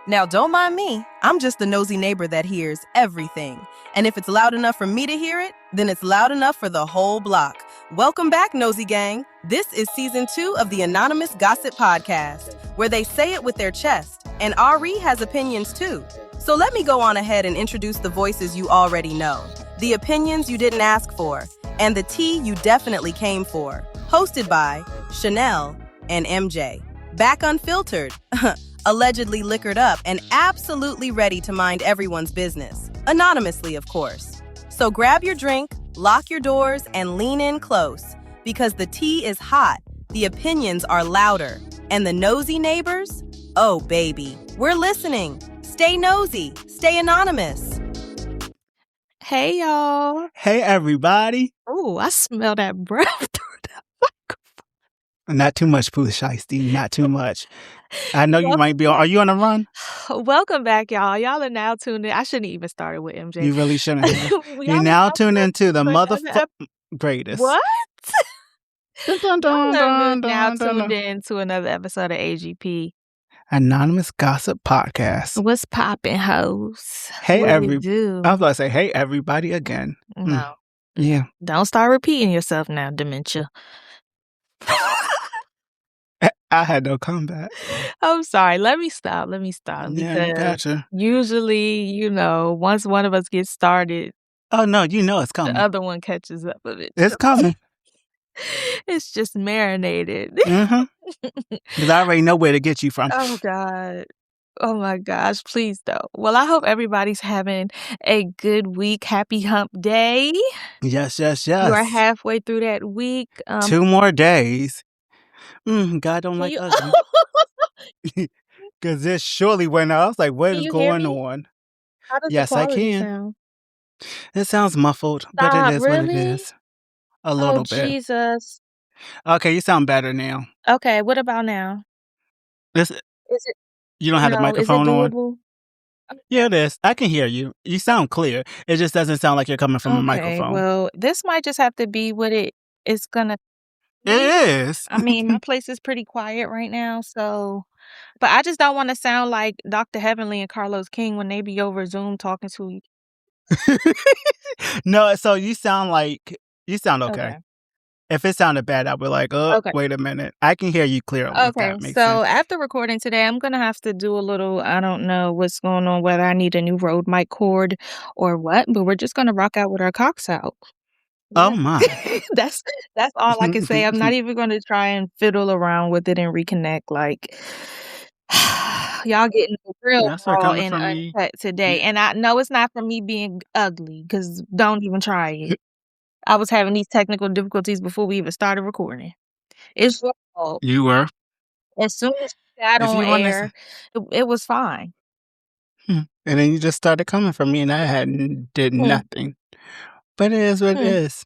Now, don't mind me. I'm just the nosy neighbor that hears everything. And if it's loud enough for me to hear it, then it's loud enough for the whole block. Welcome back, Nosy Gang. This is season 2 of the Anonymous Gossip Podcast, where they say it with their chest. And Ari has opinions too. So let me go on ahead and introduce the voices you already know, the opinions you didn't ask for, and the tea you definitely came for. Hosted by Chanel and MJ. Back unfiltered, allegedly liquored up, and absolutely ready to mind everyone's business. Anonymously, of course. So grab your drink, lock your doors, and lean in close, because the tea is hot, the opinions are louder, and the nosy neighbors? Oh, baby, we're listening. Stay nosy, stay anonymous. Hey, y'all. Hey, everybody. Oh, I smell that breath through that microphone. Not too much, Pooh Shiesty. Not too much. I know you might be on. Are you on a run? Welcome back, y'all. Y'all are now tuned in. I shouldn't even started with MJ. You really shouldn't have. You're now tuned into the greatest. What? Dun, dun, dun, now dun, dun, tuned in to another episode of AGP. Anonymous Gossip Podcast. What's poppin', hoes? Hey, what do we do? I was about to say, hey, everybody again. No. Yeah. Don't start repeating yourself now, dementia. I had no comeback. I'm sorry. Let me stop. Yeah, gotcha. Usually, once one of us gets started, oh, no, it's coming. the other one catches up with it. It's coming. It's just marinated. Mm-hmm. Because I already know where to get you from. Oh, God. Oh, my gosh. Please don't. Well, I hope everybody's having a good week. Happy hump day. Yes. You are halfway through that week. 2 more days. God don't like ugly. Because this surely went out. I was like, what is going on? How does yes, the quality I can. sound? It sounds muffled, but it is what it is. A little bit. Jesus. Okay, you sound better now. Okay, what about now? Is it? You don't have the microphone on? Yeah, it is. I can hear you. You sound clear. It just doesn't sound like you're coming from a microphone. Well, this might just have to be what it is going to be. It is. I mean, my place is pretty quiet right now, so... But I just don't want to sound like Dr. Heavenly and Carlos King when they be over Zoom talking to you. No, so you sound okay. If it sounded bad, I'd be like, wait a minute. I can hear you clearly. Okay, so after recording today, I'm going to have to do a little, I don't know what's going on, whether I need a new Rode mic cord or what, but we're just going to rock out with our cocks out. Oh, my. That's all I can say. I'm not even going to try and fiddle around with it and reconnect. Like, y'all getting real raw and uncut today. And I know it's not from me being ugly, because don't even try it. I was having these technical difficulties before we even started recording. It's your fault. You were? As soon as you got on air, it was fine. And then you just started coming from me, and I did nothing. But it is what it is.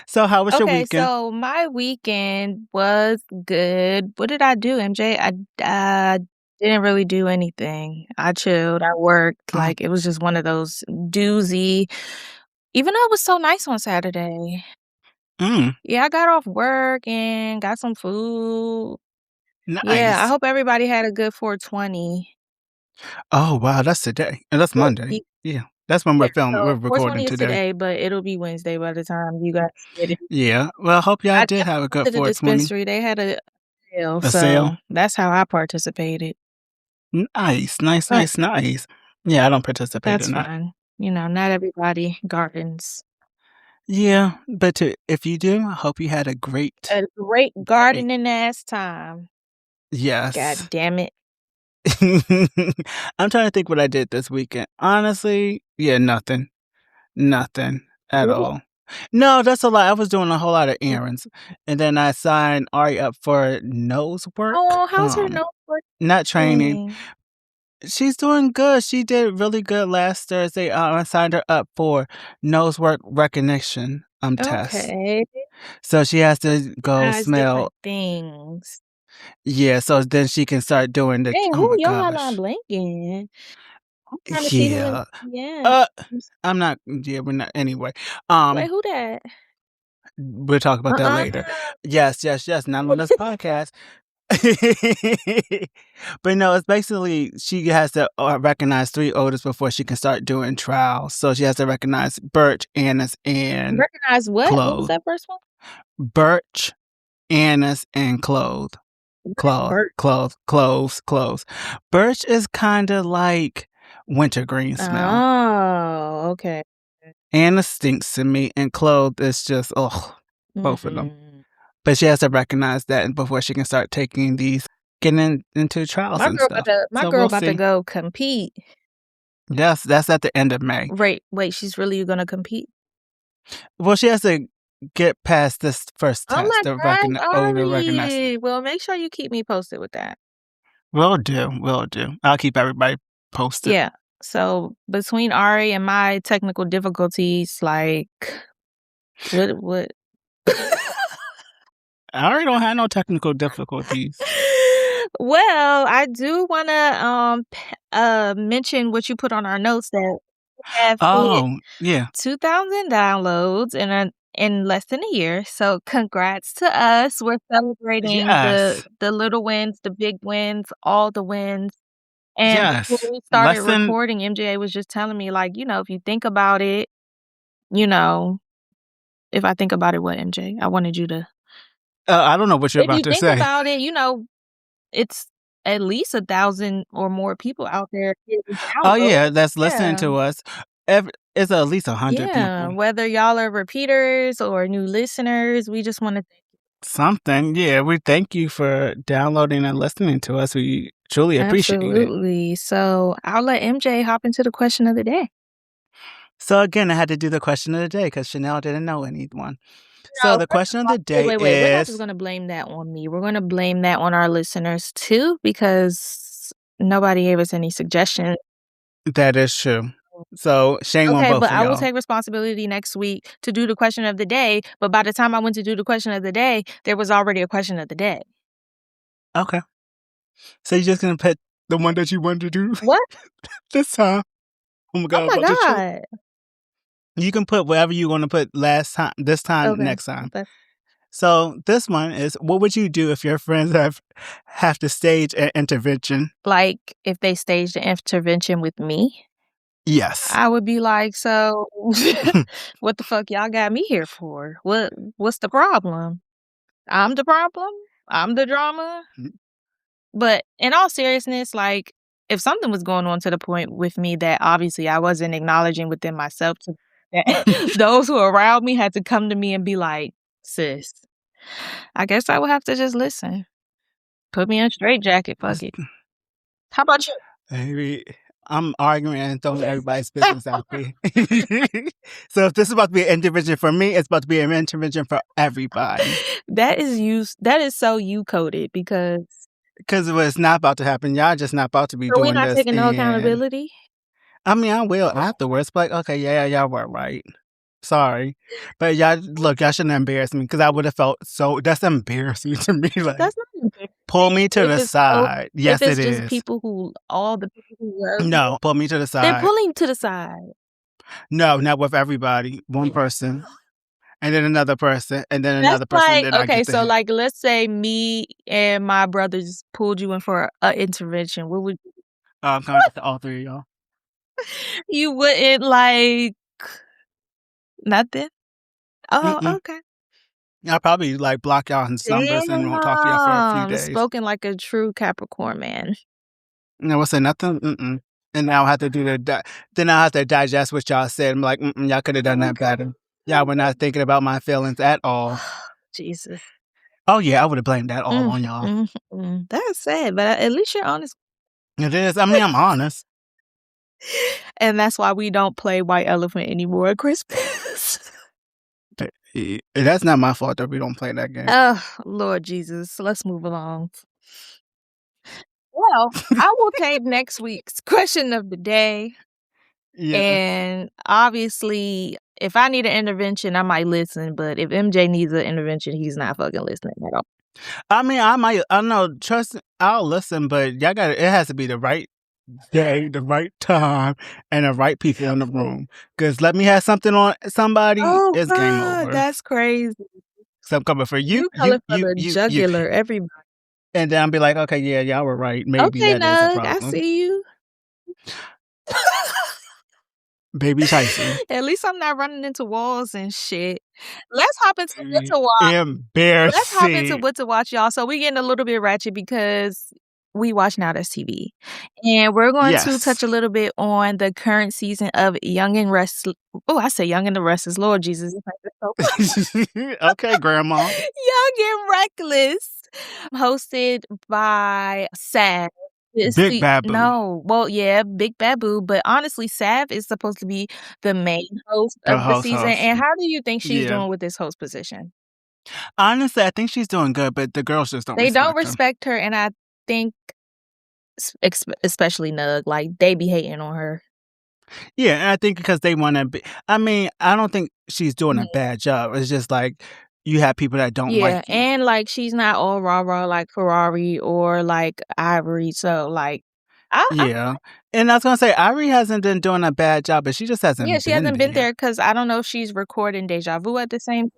So how was your weekend? Okay, so my weekend was good. What did I do, MJ? I didn't really do anything. I chilled. I worked. Like, it was just one of those doozy... Even though it was so nice on Saturday. Yeah, I got off work and got some food. Nice. Yeah, I hope everybody had a good 420. Oh, wow. That's today. And that's Monday. Yeah. That's when we're filming. So we're recording 420 is today, but it'll be Wednesday by the time you guys get it. Yeah. Well, I hope y'all did have a good 420. The dispensary, they had a sale. So that's how I participated. Nice. Yeah, I don't participate in that. That's fine. Not everybody gardens. Yeah, but if you do, I hope you had a great gardening ass time. Yes. God damn it. I'm trying to think what I did this weekend. Honestly, yeah, nothing at all. No, that's a lot. I was doing a whole lot of errands, and then I signed Ari up for nose work. Oh, how's her nose work? Not training. She's doing good. She did really good last Thursday. I signed her up for nose work recognition test. Okay. So she has to go smell things. Yeah, so then she can start doing the. Dang, who y'all not blinking? Yeah. Yeah. I'm not. Yeah, we're not. Anyway. Wait, who that? We'll talk about that later. Yes. Not on this podcast. But no, it's basically she has to recognize 3 odors before she can start doing trials. So she has to recognize birch, anise, and Recognize what? What was clove. that first one? Birch, anise, and clove. Cloves. Birch is kind of like wintergreen smell. Oh, okay. Anise stinks to me, and clove is just both of them. But she has to recognize that before she can start taking these, getting into trials and stuff. My girl about to go compete. Yes, that's at the end of May. Wait, she's really gonna compete? Well, she has to get past this first test. Oh my God, well, make sure you keep me posted with that. Will do. I'll keep everybody posted. Yeah. So between Ari and my technical difficulties, like, what? Ari don't have no technical difficulties. Well, I do want to mention what you put on our notes that we have 2,000 downloads in less than a year. So congrats to us. We're celebrating the little wins, the big wins, all the wins. And before we started recording, MJ was just telling me, like, if you think about it, if I think about it, what, MJ? I wanted you to. I don't know what you're about to say. If you think about it, it's at least 1,000 or more people out there. Oh yeah, that's listening to us. It's at least 100 people. Whether y'all are repeaters or new listeners, we just want to thank you. Something, yeah. We thank you for downloading and listening to us. We truly appreciate it. Absolutely. So I'll let MJ hop into the question of the day. So again, I had to do the question of the day because Chanel didn't know anyone. So the question of the day is... We're not just going to blame that on me. We're going to blame that on our listeners too, because nobody gave us any suggestions. That is true. So shame on both of y'all. Okay, but I will take responsibility next week to do the question of the day. But by the time I went to do the question of the day, there was already a question of the day. Okay. So you're just going to pick the one that you wanted to do? What? This time. Oh my God. You can put whatever you want to put this time, next time. Okay. So this one is, what would you do if your friends have to stage an intervention? Like if they staged an intervention with me? Yes. I would be like, so what the fuck y'all got me here for? What's the problem? I'm the problem? I'm the drama? But in all seriousness, like, if something was going on to the point with me that obviously I wasn't acknowledging within myself, those who are around me had to come to me and be like, sis, I guess I would have to just listen. Put me in a straitjacket, fuck it. How about you? Baby, I'm arguing and throwing everybody's business out there. So if this is about to be an intervention for me, it's about to be an intervention for everybody. That is so you-coded because it's not about to happen. Y'all just not about to be doing this. We're not taking no accountability? I mean, I will afterwards. But like, okay, yeah, y'all were right. Sorry. But y'all shouldn't embarrass me because I would have felt so... That's embarrassing to me. Like, that's not embarrassing. Pull me to the side. Yes, it is. If it's just all the people who love No, pull me to the side. They're pulling to the side. No, not with everybody. One person. And then another person. And then another person. Like, okay, so like, let's say me and my brothers pulled you in for an intervention. What would you do? I'm coming to all three of y'all. You wouldn't like... Nothing? Oh, okay. I'll probably like block y'all in numbers and won't talk to y'all for a few days. Spoken like a true Capricorn man. No, I say nothing. And now I have to do then I have to digest what y'all said. I'm like, y'all could have done that better. Y'all were not thinking about my feelings at all. Jesus. Oh yeah, I would have blamed that all on y'all. That's sad, but at least you're honest. It is. I mean, I'm honest. And that's why we don't play White Elephant anymore at Christmas. That's not my fault that we don't play that game. Oh, Lord Jesus. Let's move along. Well, I will take next week's question of the day. Yeah. And obviously, if I need an intervention, I might listen. But if MJ needs an intervention, he's not fucking listening at all. I mean, I know, trust, I'll listen, but y'all it has to be the right day, the right time, and the right people in the room. Because let me have something on somebody, it's game over. That's crazy. So I'm coming for you. You coming for the jugular, everybody. And then I'll be like, "Okay, yeah, y'all were right. Maybe Okay, that is a Nug, I problem." see you. Baby Tyson. At least I'm not running into walls and shit. Let's hop into what to watch. Let's hop into Embarrassing. what to watch, y'all. So we getting a little bit ratchet because we watch Now That's TV. And we're going to Yes. touch a little bit on the current season of Young and Restless. Oh, I say Young and the Restless. Lord Jesus. Okay, grandma. Young and Reckless. Hosted by Sav. Big Babu. No, well, yeah, Big Babu, but honestly, Sav is supposed to be the main host The of the season. host. And how do you think she's Yeah. doing with this host position? Honestly, I think she's doing good, but the girls just don't They respect don't respect her, and I think, especially Nug, like they be hating on her. Yeah, and I think because they want to be. I mean, I don't think she's doing a bad job. It's just like you have people that don't like you. And like she's not all rah rah like Ferrari or like Ivory. So like, Yeah, and I was gonna say Ivory hasn't been doing a bad job, but she just hasn't. Yeah, she hasn't been there because I don't know if she's recording Deja Vu at the same time.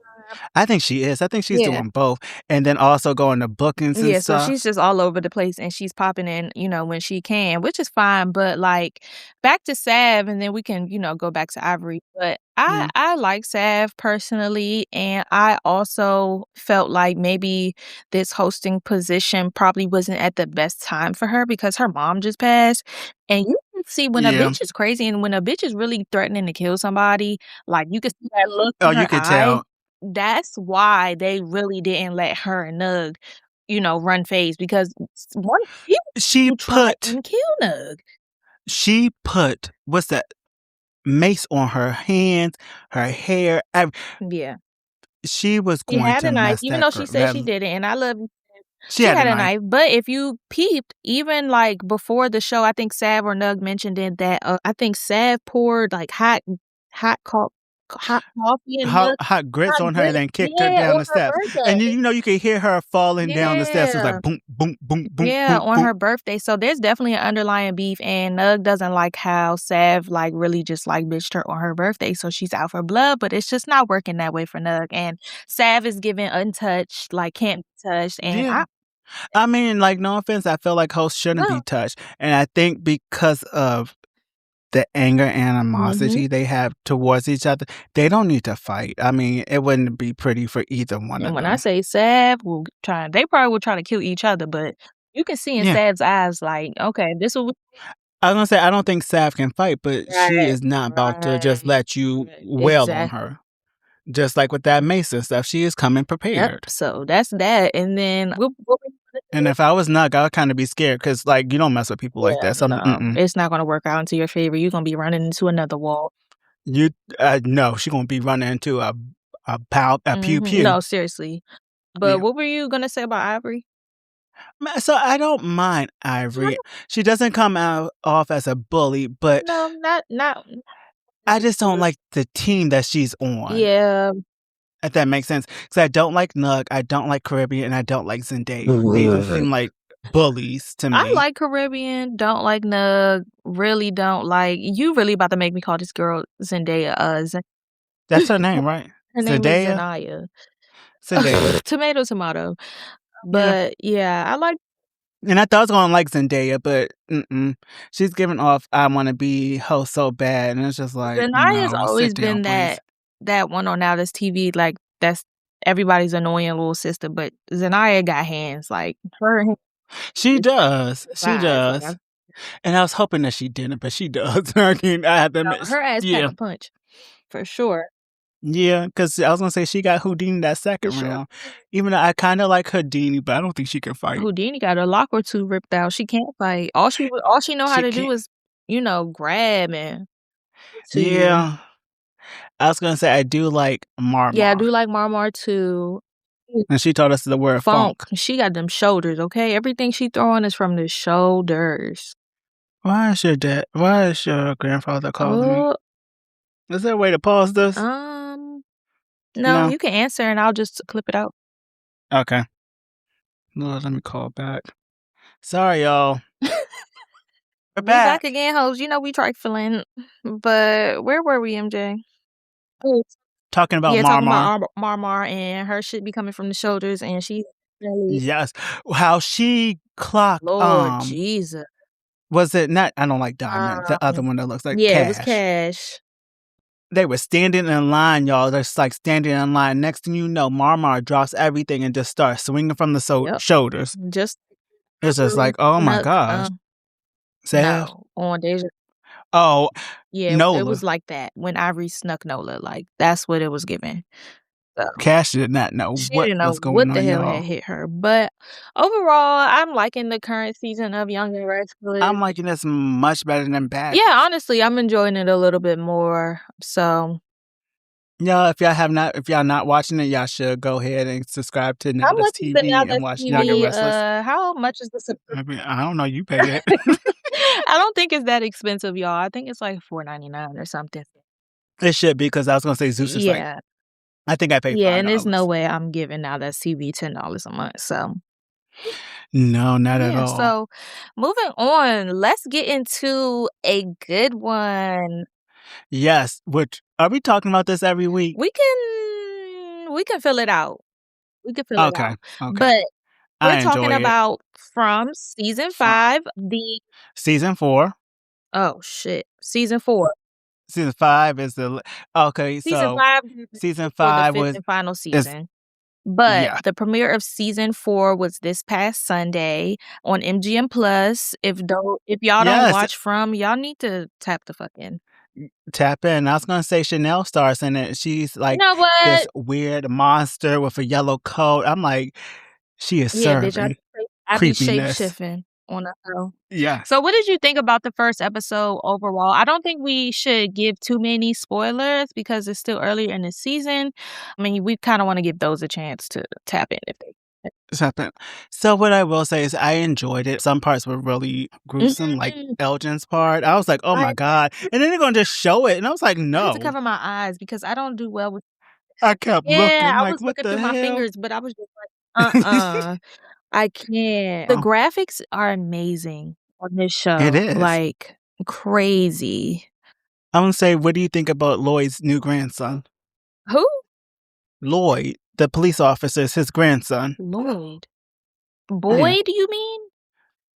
I think she is. I think she's doing both, and then also going to bookings and stuff. So she's just all over the place, and she's popping in, when she can, which is fine. But like, back to Sav, and then we can, go back to Ivory. But I like Sav personally, and I also felt like maybe this hosting position probably wasn't at the best time for her because her mom just passed, and you can see when a bitch is crazy and when a bitch is really threatening to kill somebody, like you can see that look in her eye. Tell. That's why they really didn't let her and Nug, run phase because she put and kill Nug. She put what's that mace on her hands, her hair. Yeah, she was going had to a knife, mess even that though she said she didn't. And I love. She had a knife, but if you peeped, even like before the show, I think Sav or Nug mentioned it that I think Sav poured like hot coffee and hot grits on her and then kicked her down the steps. And you could hear her falling down the steps. It was like boom, boom, boom, boom. Yeah, boom, on boom. her birthday. So there's definitely an underlying beef, and Nug doesn't like how Sav like really just like bitched her on her birthday. So she's out for blood, but it's just not working that way for Nug. And Sav is given untouched, like can't be touched. And I mean, like, no offense, I feel like hosts shouldn't be touched. And I think because of the anger, animosity they have towards each other, they don't need to fight. I mean, it wouldn't be pretty for either one of them. When I say Sav they probably will try to kill each other, but you can see in Sav's eyes, like, okay, this will. I was gonna say, I don't think Sav can fight, but she is not about to just let you wail on her. Just like with that Mason stuff, she is coming prepared. Yep, so that's that. And then and if I was Nug, I would kind of be scared because, like, you don't mess with people like that. So it's not going to work out into your favor. You're going to be running into another wall. No, she's going to be running into a pew pew. No, seriously. But what were you going to say about Ivory? So I don't mind Ivory. She doesn't come off as a bully, but no, not. I just don't like the team that she's on. Yeah. If that makes sense. Because I don't like Nug, I don't like Caribbean, and I don't like Zendaya. These seem like bullies to me. I like Caribbean, don't like Nug, really don't like. You really about to make me call this girl Zendaya. That's her name, right? Her name is Zendaya. Zendaya. Tomato. But yeah, I like. And I thought I was going to like Zendaya, but she's giving off I want to be host so bad. And it's just like, Zendaya's always been that one on Now That's TV. Like, that's everybody's annoying little sister. But Zendaya got hands. Like, her. She does. She does. Like, and I was hoping that she didn't, but she does. I have to admit. Her ass packed a punch. For sure. Yeah, because I was going to say she got Houdini that second round. Even though I kind of like Houdini, but I don't think she can fight. Houdini got a lock or two ripped out. She can't fight. All she know how to do is, grab and. Yeah. I was going to say I do like Marmar. Yeah, I do like Marmar too. And she taught us the word funk. She got them shoulders, okay? Everything she throwing is from the shoulders. Why is your grandfather calling me? Is there a way to pause this? No, you can answer and I'll just clip it out. Okay. Lord, let me call back. Sorry, y'all. We're back again, hoes. We trifling. But where were we, MJ? Talking about Marmar. Talking about Marmar and her shit be coming from the shoulders, and she Really. Yes. How she clocked, Lord Jesus. was it not I don't like Diamond, the other one that looks like Yeah, it was Cash. Cash. They were standing in line, y'all. They're just, like, standing in line. Next thing you know, Marmar drops everything and just starts swinging from the Yep. shoulders. Just It's just like, oh my gosh. Sad. no, on Deja. Oh, Yeah, it Nola. was like that when Ivory snuck Nola, like, that's what it was giving. So, Cash did not know she what didn't know was what going the on, hell had y'all. hit her, but overall, I'm liking the current season of Young and Restless. I'm liking this much better than Baddies. Yeah, honestly, I'm enjoying it a little bit more, so Y'all, if y'all not watching it, y'all should go ahead and subscribe to Now how That's much is the Now TV and That's watch Young and TV? Restless. How much is the I subscription? mean, I don't know, you pay it. I don't think it's that expensive, y'all. I think it's like $4.99 or something. It should be, 'cause I was gonna say Zeus is like Yeah. I think I paid Yeah, and there's no $5. way I'm giving Now That's TV $10 a month, so No, not at yeah, all. so moving on, let's get into a good one. Yes, which are we talking about this every week? We can fill it out. We can fill it Okay, out. okay. But we're I talking enjoy it. about from season 5, Season 4. oh shit, season 4. Season 5 is the okay, Season so 5 season for the 5 5th was and final is season. But yeah. the premiere of season 4 was this past Sunday on MGM Plus. If y'all don't Yes. watch From, y'all need to tap the fuck in. Tap in. I was gonna say Chanel stars in it. She's You like know this what? weird monster with a yellow coat. I'm like, she is Yeah, bitch, serving I be creepiness. shape-shifting on the show. Yeah. So what did you think about the first episode overall? I don't think we should give too many spoilers because it's still earlier in the season. I mean, we kind of want to give those a chance to tap in if they Something. So what I will say is I enjoyed it. Some parts were really gruesome, like Elgin's part. I was like, oh my God. And then they're gonna just show it. And I was like, I had no. to cover my eyes because I don't do well with I kept Yeah, looking I like, was what looking the through my hell? fingers, but I was just like, I can't. The Oh. graphics are amazing on this show. It is. Like, crazy. I'm gonna say, what do you think about Lloyd's new grandson? Who? Lloyd, the police officer, is his grandson. Lloyd. Boyd, you mean?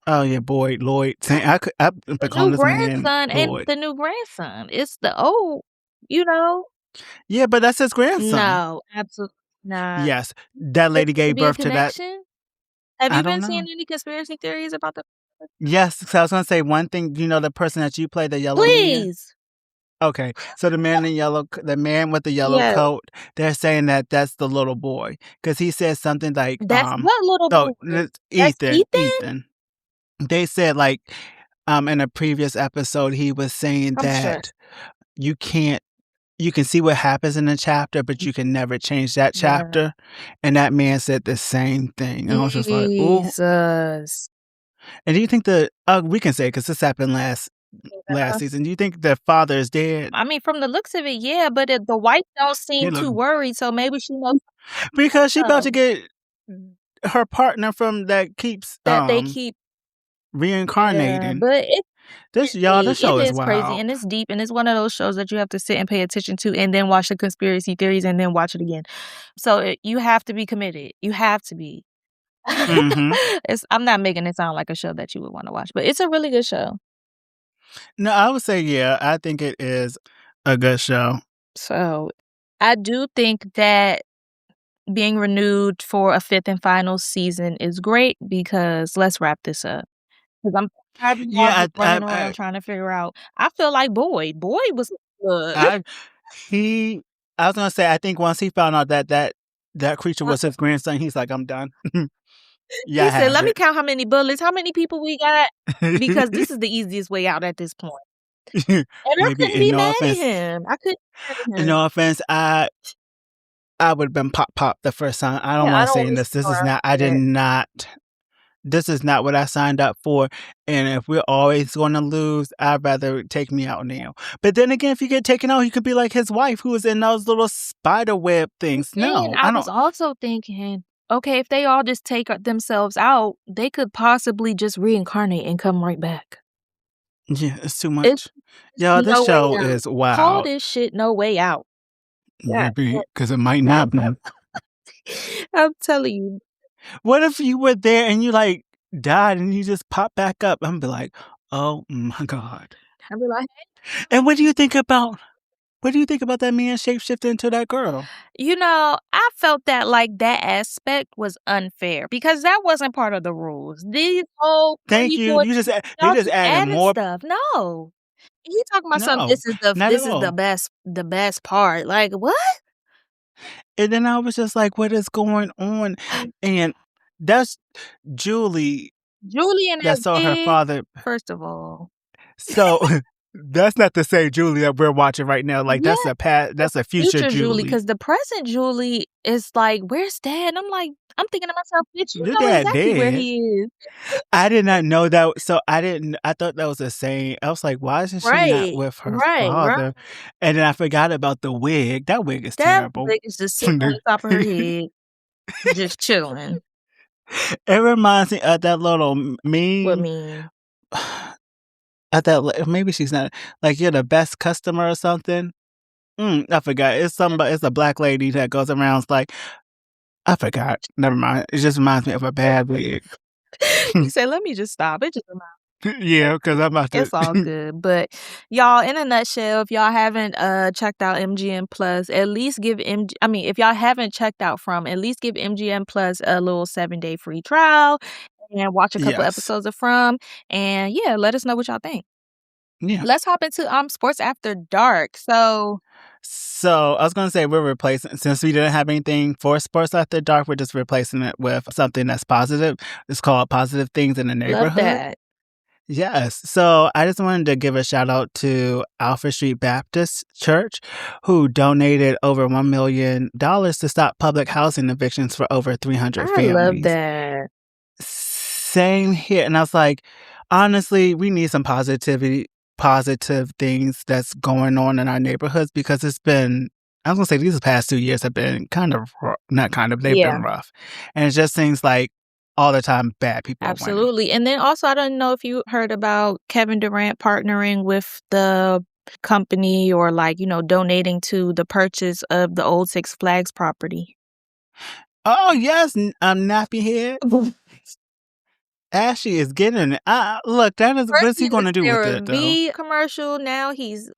Oh yeah, Boyd, Lloyd. I've been The calling new this man grandson ain't Lloyd. the new grandson. It's the old, you know? Yeah, but that's his grandson. No, absolutely not. Yes, that lady gave birth to that. Have I you don't been know. seeing any conspiracy theories about the Yes, so I was gonna say one thing. You know the person that you play, the yellow man? Please. Okay, so the man in yellow, the man with the yellow Yes. coat, they're saying that that's the little boy because he said something like, That's what little oh, boy? it's That's Ethan. They said like, in a previous episode, he was saying I'm that sure. you can see what happens in a chapter, but you can never change that Yeah. chapter. And that man said the same thing. And I was just like, oh. Jesus. And do you think we can say, because this happened last season, do you think the father is dead? I mean, from the looks of it, yeah, but the wife don't seem too worried, so maybe she knows. Because she about to get her partner from that keeps that they keep reincarnating. Yeah, but this show is wild. crazy and it's deep and it's one of those shows that you have to sit and pay attention to and then watch the conspiracy theories and then watch it again. So you have to be committed. You have to be. Mm-hmm. I'm not making it sound like a show that you would want to watch, but it's a really good show. No, I would say, yeah, I think it is a good show. So I do think that being renewed for a 5th and final season is great because let's wrap this up. Because I'm tired of running around trying to figure out. I feel like Boyd was good. I was gonna say, I think once he found out that creature was his grandson, he's like, I'm done. Yeah, he said, let me count how many bullets, how many people we got, because this is the easiest way out at this point. And I couldn't be mad at him. No offense, I would have been pop the first time. I don't want to say this. This is not. I did not. This is not what I signed up for. And if we're always going to lose, I'd rather take me out now. But then again, if you get taken out, you could be like his wife who was in those little spider web things. No, I was also thinking, okay, if they all just take themselves out, they could possibly just reincarnate and come right back. Yeah, it's too much. Yo, this show is wild. Call this shit No Way Out. Maybe, because it might not be. I'm telling you. What if you were there and you, like, died and you just pop back up? I'm be like, "Oh my God." I'd be like, And what do you think about that man shape-shifting into that girl? I felt that like that aspect was unfair because that wasn't part of the rules. These whole Thank you. people, You y'all just keep adding adding more. stuff. No. He talking about something. No, not at This is all. the best part. Like what? And then I was just like, "What is going on?" And that's Julie Julie and that that saw her wig. father. First of all, So that's not the same Julie that we're watching right now. Like yeah, that's a future Julie, Julie. because the present Julie is like, where's Dad? I'm thinking to myself, bitch, you Your know dad exactly where dead. he is. I did not know that. So I thought that was the same. I was like, why isn't she not Right, with her right. father? And then I forgot about the wig. That wig is That terrible. wig is just sitting on the top of her head, just chilling. It reminds me of that little What meme. mean? Maybe she's not like you're the best customer or something. I forgot. It's a black lady that goes around like, I forgot. Never mind. It just reminds me of a bad wig. You say, let me just stop. It just reminds Yeah, because I'm about to. It's all good. But y'all, in a nutshell, if y'all haven't checked out MGM Plus, at least give if y'all haven't checked out from, at least give MGM Plus a little 7-day free trial and watch a couple Yes. episodes of From. And yeah, let us know what y'all think. Yeah. Let's hop into Sports After Dark. So I was gonna say we're replacing, since we didn't have anything for Sports After Dark, we're just replacing it with something that's positive. It's called Positive Things in the love Neighborhood. that. Yes. So I just wanted to give a shout out to Alfred Street Baptist Church, who donated over $1 million to stop public housing evictions for over 300 I families. love that. Same here. And I was like, honestly, we need some positive things that's going on in our neighborhoods, because it's been, I was going to say, these past 2 years have been they've Yeah. been rough. And it just seems like all the time bad people are winning. Absolutely. And then also, I don't know if you heard about Kevin Durant partnering with the company or donating to the purchase of the old Six Flags property. Oh, yes. Nappy Head. Ashley is getting it. Look, what's he going to do with it, though? Commercial now. He's,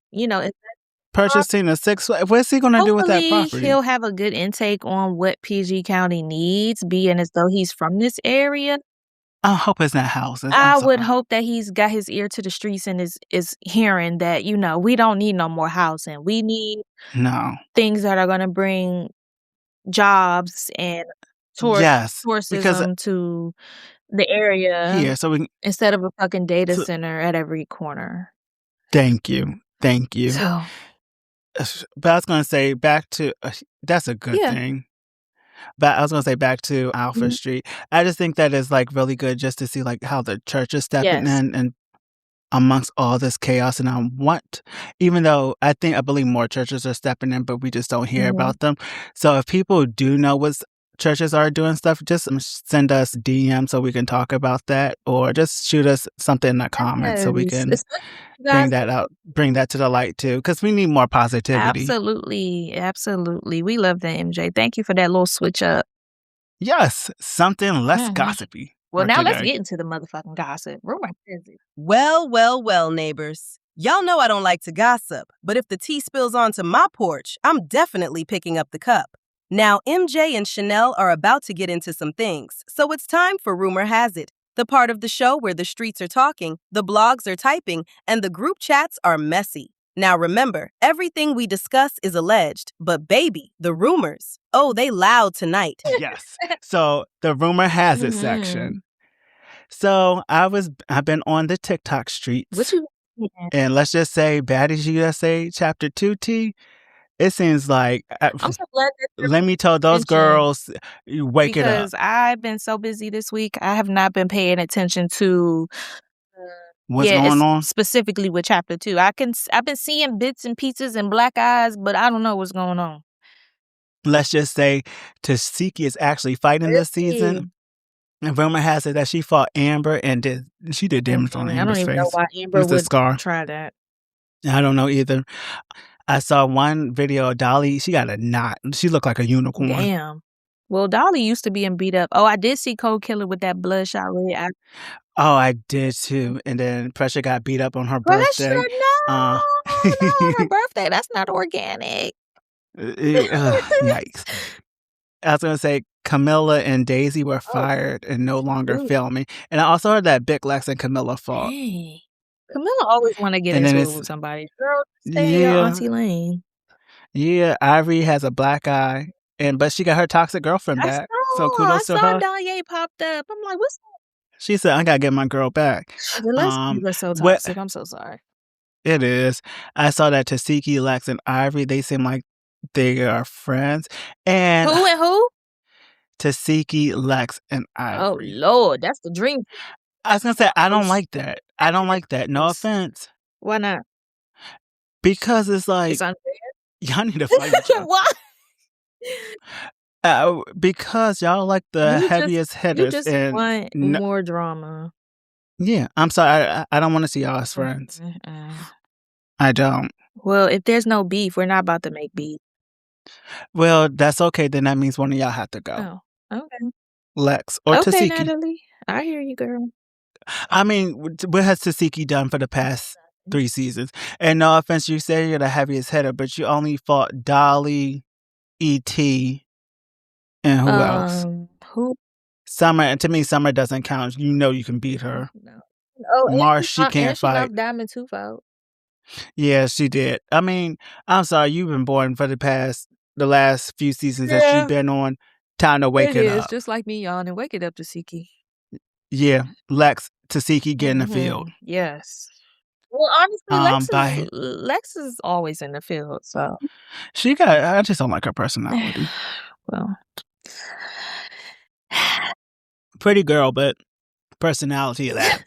Purchasing a Six Flags. What's he going to do with that hopefully property? he'll have a good intake on what PG County needs, being as though he's from this area. I hope it's not houses. I would hope that he's got his ear to the streets and is hearing that, we don't need no more housing. We need things that are going to bring jobs and tourism to the area here, so we can, instead of a fucking data center at every corner. Thank you. So, but I was going to say back to that's a good thing. But I was going to say back to Alfred Street. I just think that is like really good just to see like how the church is stepping in and amongst all this chaos. And even though I believe more churches are stepping in, but we just don't hear about them. So if people do know what churches are doing stuff, just send us DM so we can talk about that, or just shoot us something in the comments so we can bring that to the light too, because we need more positivity. Absolutely. We love that, MJ. Thank you for that little switch up. Yes, something less gossipy. Well, now let's get into the motherfucking gossip. Well, neighbors. Y'all know I don't like to gossip, but if the tea spills onto my porch, I'm definitely picking up the cup. Now, MJ and Chanel are about to get into some things, so it's time for Rumor Has It, the part of the show where the streets are talking, the blogs are typing, and the group chats are messy. Now remember, everything we discuss is alleged, but baby, the rumors, they loud tonight. Yes. So the Rumor Has It section. So I've been on the TikTok streets, and let's just say Baddies USA Chapter 2T. It seems like, I'm so glad that let me tell those girls, wake it up. Because I've been so busy this week, I have not been paying attention to what's going on specifically with Chapter 2. I've been seeing bits and pieces and black eyes, but I don't know what's going on. Let's just say Tasiki is actually fighting this season. And rumor has it that she fought Amber and she did damage on Amber's face. I don't even know why Amber would try that. I don't know either. I saw one video of Dolly. She got a knot. She looked like a unicorn. Damn. Well, Dolly used to being beat up. Oh, I did see Cold Killer with that bloodshot red eye. Oh, I did too. And then Pressure got beat up on her Pressure, birthday. no, not on her birthday. That's not organic. Yikes. I was going to say Camilla and Daisy were fired and no longer filming. And I also heard that Big Lex and Camilla fought. Dang. Camilla always want to get And then into it with somebody. Girl, stay in your auntie lane. Yeah, Ivory has a black eye, but she got her toxic girlfriend back. So kudos to her. I saw Danye popped up. I'm like, what's up? She said, I gotta get my girl back. The lesbians are so toxic. I'm so sorry. It is. I saw that Tasiki, Lex, and Ivory, they seem like they are friends. And who and who? Tasiki, Lex, and Ivory. Oh, Lord, that's the dream. I was gonna say, I don't like that. I don't like that. No offense. Why not? Because it's like, it's unfair. Y'all need to fight each other. Why? Because y'all like the heaviest hitters. You just want more drama. Yeah, I'm sorry. I don't want to see y'all as friends. I don't. Well, if there's no beef, we're not about to make beef. Well, that's okay. Then that means one of y'all have to go. Oh, okay. Lex or Tasiki. Natalie. I hear you, girl. I mean, what has Tasiki done for the past 3 seasons? And no offense, you say you're the heaviest hitter, but you only fought Dolly, E.T., and who else? Who? Summer. And to me, Summer doesn't count. You know you can beat her. No. Oh, Marsh, she can't fight. She Diamond 2 out. Yeah, she did. I mean, I'm sorry, you've been boring for the last few seasons that you've been on. Time to wake it up. It is just like me yawning. Wake it up, Tasiki. Yeah, Lex, Tasiki, get in the field. Yes. Well, honestly, Lex is always in the field, so. I just don't like her personality. Well. Pretty girl, but personality of that.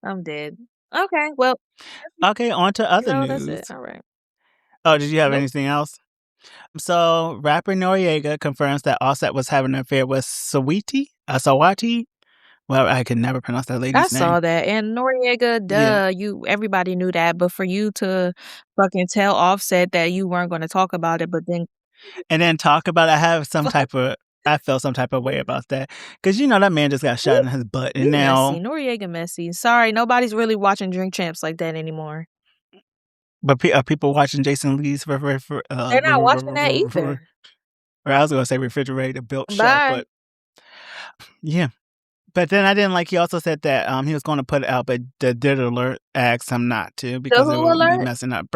I'm dead. Okay, well. Okay, on to other news. That's it. All right. Oh, did you have anything else? So, rapper Noriega confirms that Offset was having an affair with Saweetie. Well, I can never pronounce that lady's name. I saw that. And Noriega, everybody knew that. But for you to fucking tell Offset that you weren't going to talk about it, but then. And then talk about it, I felt some type of way about that. Because, that man just got shot in his butt. And now. Messy. Noriega messy. Sorry, nobody's really watching Drink Champs like that anymore. But are people watching Jason Lee's they're not watching that either. Or I was going to say refrigerator built show, but yeah. But then I didn't like. He also said that he was going to put it out, but the Did Alert asked him not to because it would be messing up.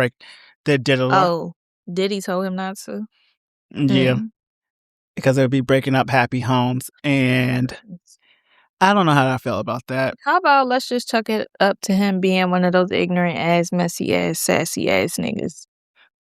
The Did Alert. Oh, Diddy told him not to. Yeah, because it would be breaking up happy homes, and I don't know how I feel about that. How about let's just chuck it up to him being one of those ignorant ass, messy ass, sassy ass niggas.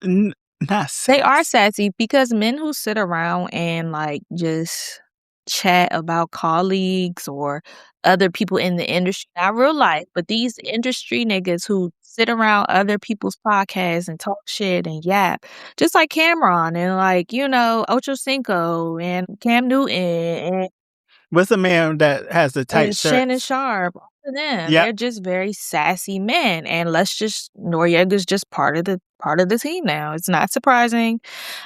Not sassy. They are sassy because men who sit around and like just chat about colleagues or other people in the industry, not real life, but these industry niggas who sit around other people's podcasts and talk shit and yap, just like Cameron and like, Ocho Cinco and Cam Newton and what's the man that has the tight shirt? Shannon Sharp. All of them. Yep. They're just very sassy men. And Noriega's just part of the team now. It's not surprising.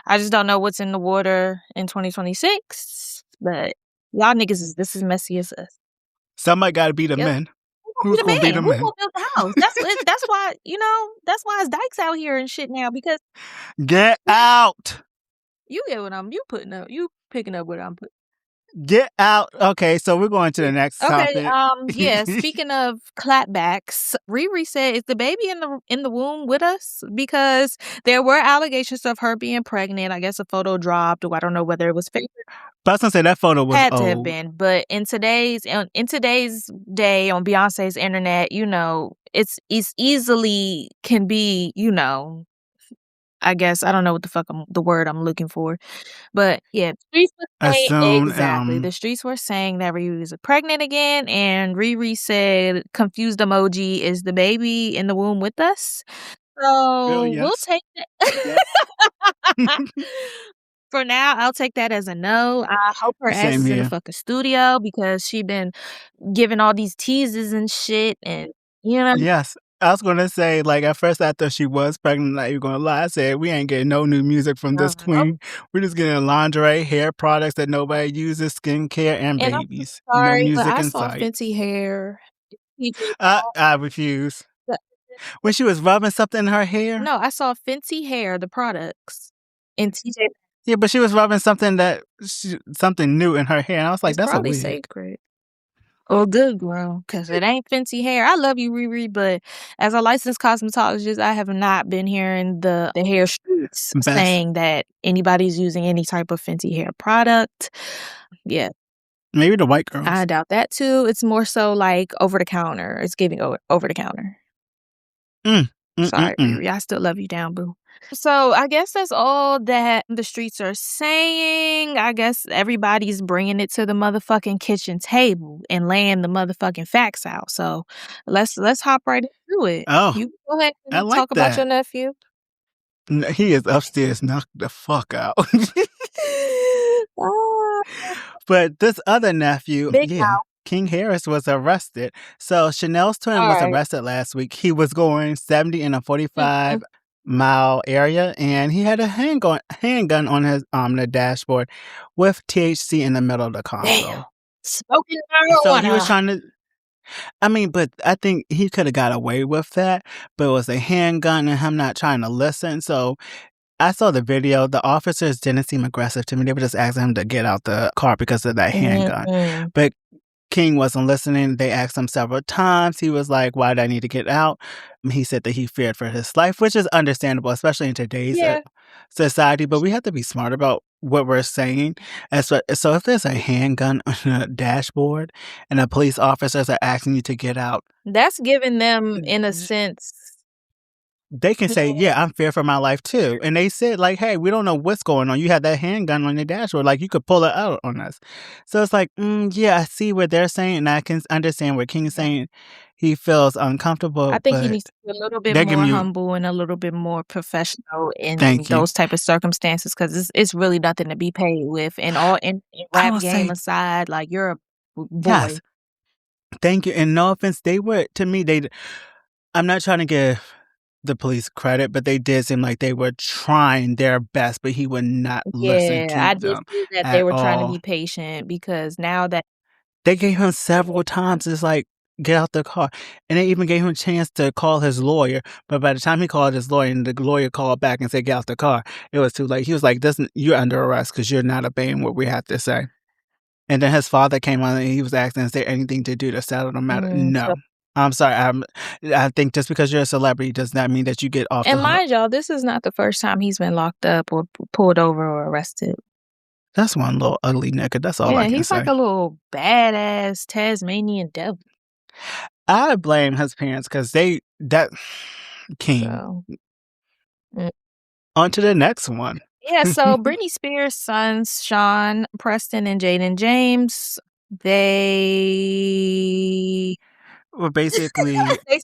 I just don't know what's in the water in 2026. But y'all niggas this is messy as us. Somebody gotta be the men. Who's gonna be the men? Who's gonna build the house? That's why, that's why it's dykes out here and shit now because get out. You get what you picking up what I'm putting. Get out. Okay, so we're going to the next topic. Yeah, speaking of clapbacks, Riri said, is the baby in the womb with us? Because there were allegations of her being pregnant. I guess a photo dropped, or I don't know whether it was fake. But I was gonna say that photo was had old. To have been. But in today's day on Beyonce's internet, it's easily can be, I guess I don't know what the fuck the word I'm looking for, but yeah, the streets were saying the streets were saying that Riri was pregnant again, and Riri said, "Confused emoji, is the baby in the womb with us?" So we'll take that. For now, I'll take that as a no. I hope her ass is in the fucking studio because she been giving all these teases and shit, and Yes. I was gonna say, like, at first I thought she was pregnant, not even gonna lie. I said, "We ain't getting no new music from this Nope. queen. We're just getting lingerie, hair products that nobody uses, skincare, and And I'm babies. No sorry, but music I in saw sight." Fenty hair. PJ I refuse. When she was rubbing something in her hair? No, I saw Fenty hair, the products, in TJ. Yeah, but she was rubbing something something new in her hair, and I was like, It's "That's a probably wig." sacred. Or good girl, because it ain't Fenty hair. I love you, Riri, but as a licensed cosmetologist, I have not been hearing the hair streets Best. saying that anybody's using any type of Fenty hair product. Yeah. Maybe the white girls. I doubt that too. It's more so like over the counter. It's giving over the counter. Sorry, Riri. I still love you down, boo. So I guess that's all that the streets are saying. I guess everybody's bringing it to the motherfucking kitchen table and laying the motherfucking facts out. So let's hop right into it. Oh, You go ahead I and like talk about your that. nephew. He is upstairs, knocked the fuck out. Ah, But this other nephew, big house. King Harris was arrested. So Chanel's twin was Alright. arrested last week. He was going 70 in a 45-mile area, and he had a handgun on his the dashboard with THC in the middle of the console. Damn. Smoking marijuana. So he was trying to. I mean, but I think he could have got away with that, but it was a handgun and him not trying to listen. So I saw the video. The officers didn't seem aggressive to me. They were just asking him to get out the car because of that handgun. But King wasn't listening. They asked him several times. He was like, "Why do I need to get out?" He said that he feared for his life, which is understandable, especially in today's society. But we have to be smart about what we're saying. So if there's a handgun on a dashboard and the police officers are asking you to get out, that's giving them, in a sense, they can say, "Yeah, I'm fear for my life too." And they said, like, "Hey, we don't know what's going on. You had that handgun on your dashboard. Like, you could pull it out on us." So it's like, yeah, I see what they're saying, and I can understand what King's saying. He feels uncomfortable. I think he needs to be a little bit more humble and a little bit more professional in those type of circumstances, because it's really nothing to be paid with. And all in rap game aside, like, you're a boy. Yes. Thank you. And no offense, they were, to me, I'm not trying to give the police credit, but they did seem like they were trying their best, but he would not listen to them. I did see that they were trying to be patient, because now that they gave him several times, it's like, get out the car. And they even gave him a chance to call his lawyer. But by the time he called his lawyer and the lawyer called back and said, get out the car, it was too late. He was like, you're under arrest because you're not obeying what we have to say. And then his father came on and he was asking, is there anything to do to settle the matter? No. I'm sorry. I think just because you're a celebrity does not mean that you get off the hook. And mind y'all, this is not the first time he's been locked up or pulled over or arrested. That's one little ugly nigga. That's all I can say. He's like a little badass Tasmanian devil. I blame his parents because King. So. On to the next one. Yeah, so Britney Spears' sons, Sean, Preston, and Jaden James, they were basically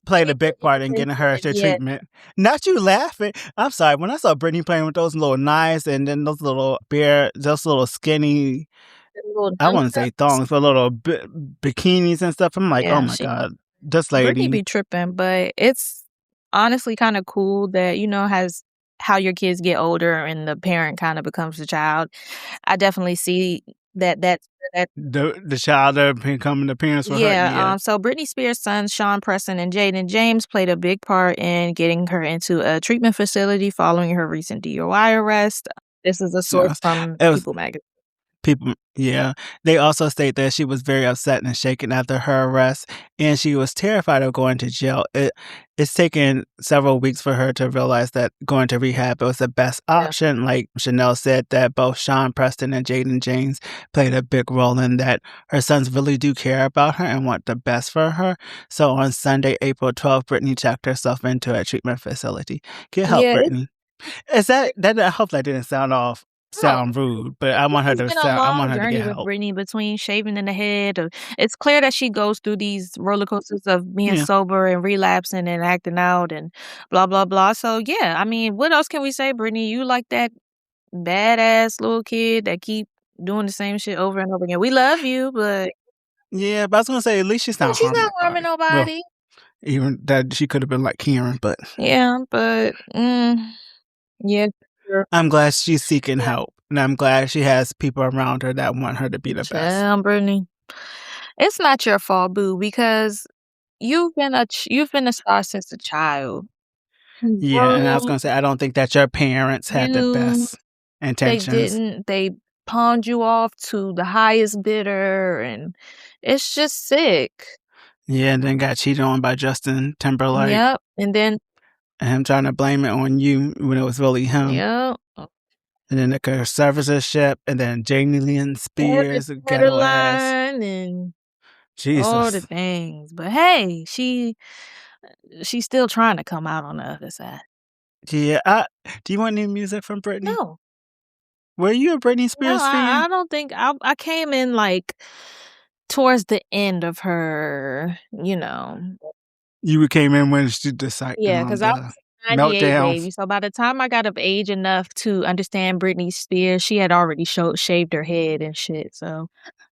played a big part in getting her her treatment. Not you laughing. I'm sorry. When I saw Britney playing with those little knives and then those little skinny, I wouldn't say thongs, but little bikinis and stuff, I'm like, oh my God, this lady. Britney be tripping, but it's honestly kind of cool that, has how your kids get older and the parent kind of becomes the child. I definitely see that the child becoming the parents for her. Yeah. So Britney Spears' sons, Sean, Preston, and Jaden James played a big part in getting her into a treatment facility following her recent DUI arrest. This is a source from People magazine. They also state that she was very upset and shaken after her arrest, and she was terrified of going to jail. It's taken several weeks for her to realize that going to rehab was the best option. Yeah. Like Chanel said, that both Sean Preston and Jaden James played a big role in that. Her sons really do care about her and want the best for her. So on Sunday, April 12th, Britney checked herself into a treatment facility. Get help, Britney. Is that I hope that didn't sound rude, but I want her to sound. I want her to get help. With Britney, between shaving in the head, it's clear that she goes through these roller coasters of being sober and relapsing and acting out and blah blah blah. So I mean, what else can we say, Britney? You like that badass little kid that keep doing the same shit over and over again. We love you, but but I was gonna say at least she's not. She's not harming nobody. Even that she could have been like Karen, but Yeah, but yeah, sure. I'm glad she's seeking help, and I'm glad she has people around her that want her to be the best. Brittany, it's not your fault, boo, because you've been a star since a child. Yeah, and I was Girl, gonna say, I don't think that your parents had the you best they intentions. didn't. They pawned you off to the highest bidder, and it's just sick. Yeah, and then got cheated on by Justin Timberlake, Yep, and then and him trying to blame it on you when it was really him. yep. And then the conservatorship, and then Jamie Lynn Spears, ghetto ass. Line and all the Jesus. things. But hey, she's still trying to come out on the other side. Yeah, do you want new music from Britney? No. Were you a Britney No, Spears fan? I don't think I came in like towards the end of her, You came in when she decided Yeah, on because I was the a 98 baby. meltdowns. So by the time I got of age enough to understand Britney Spears, she had already shaved her head and shit. So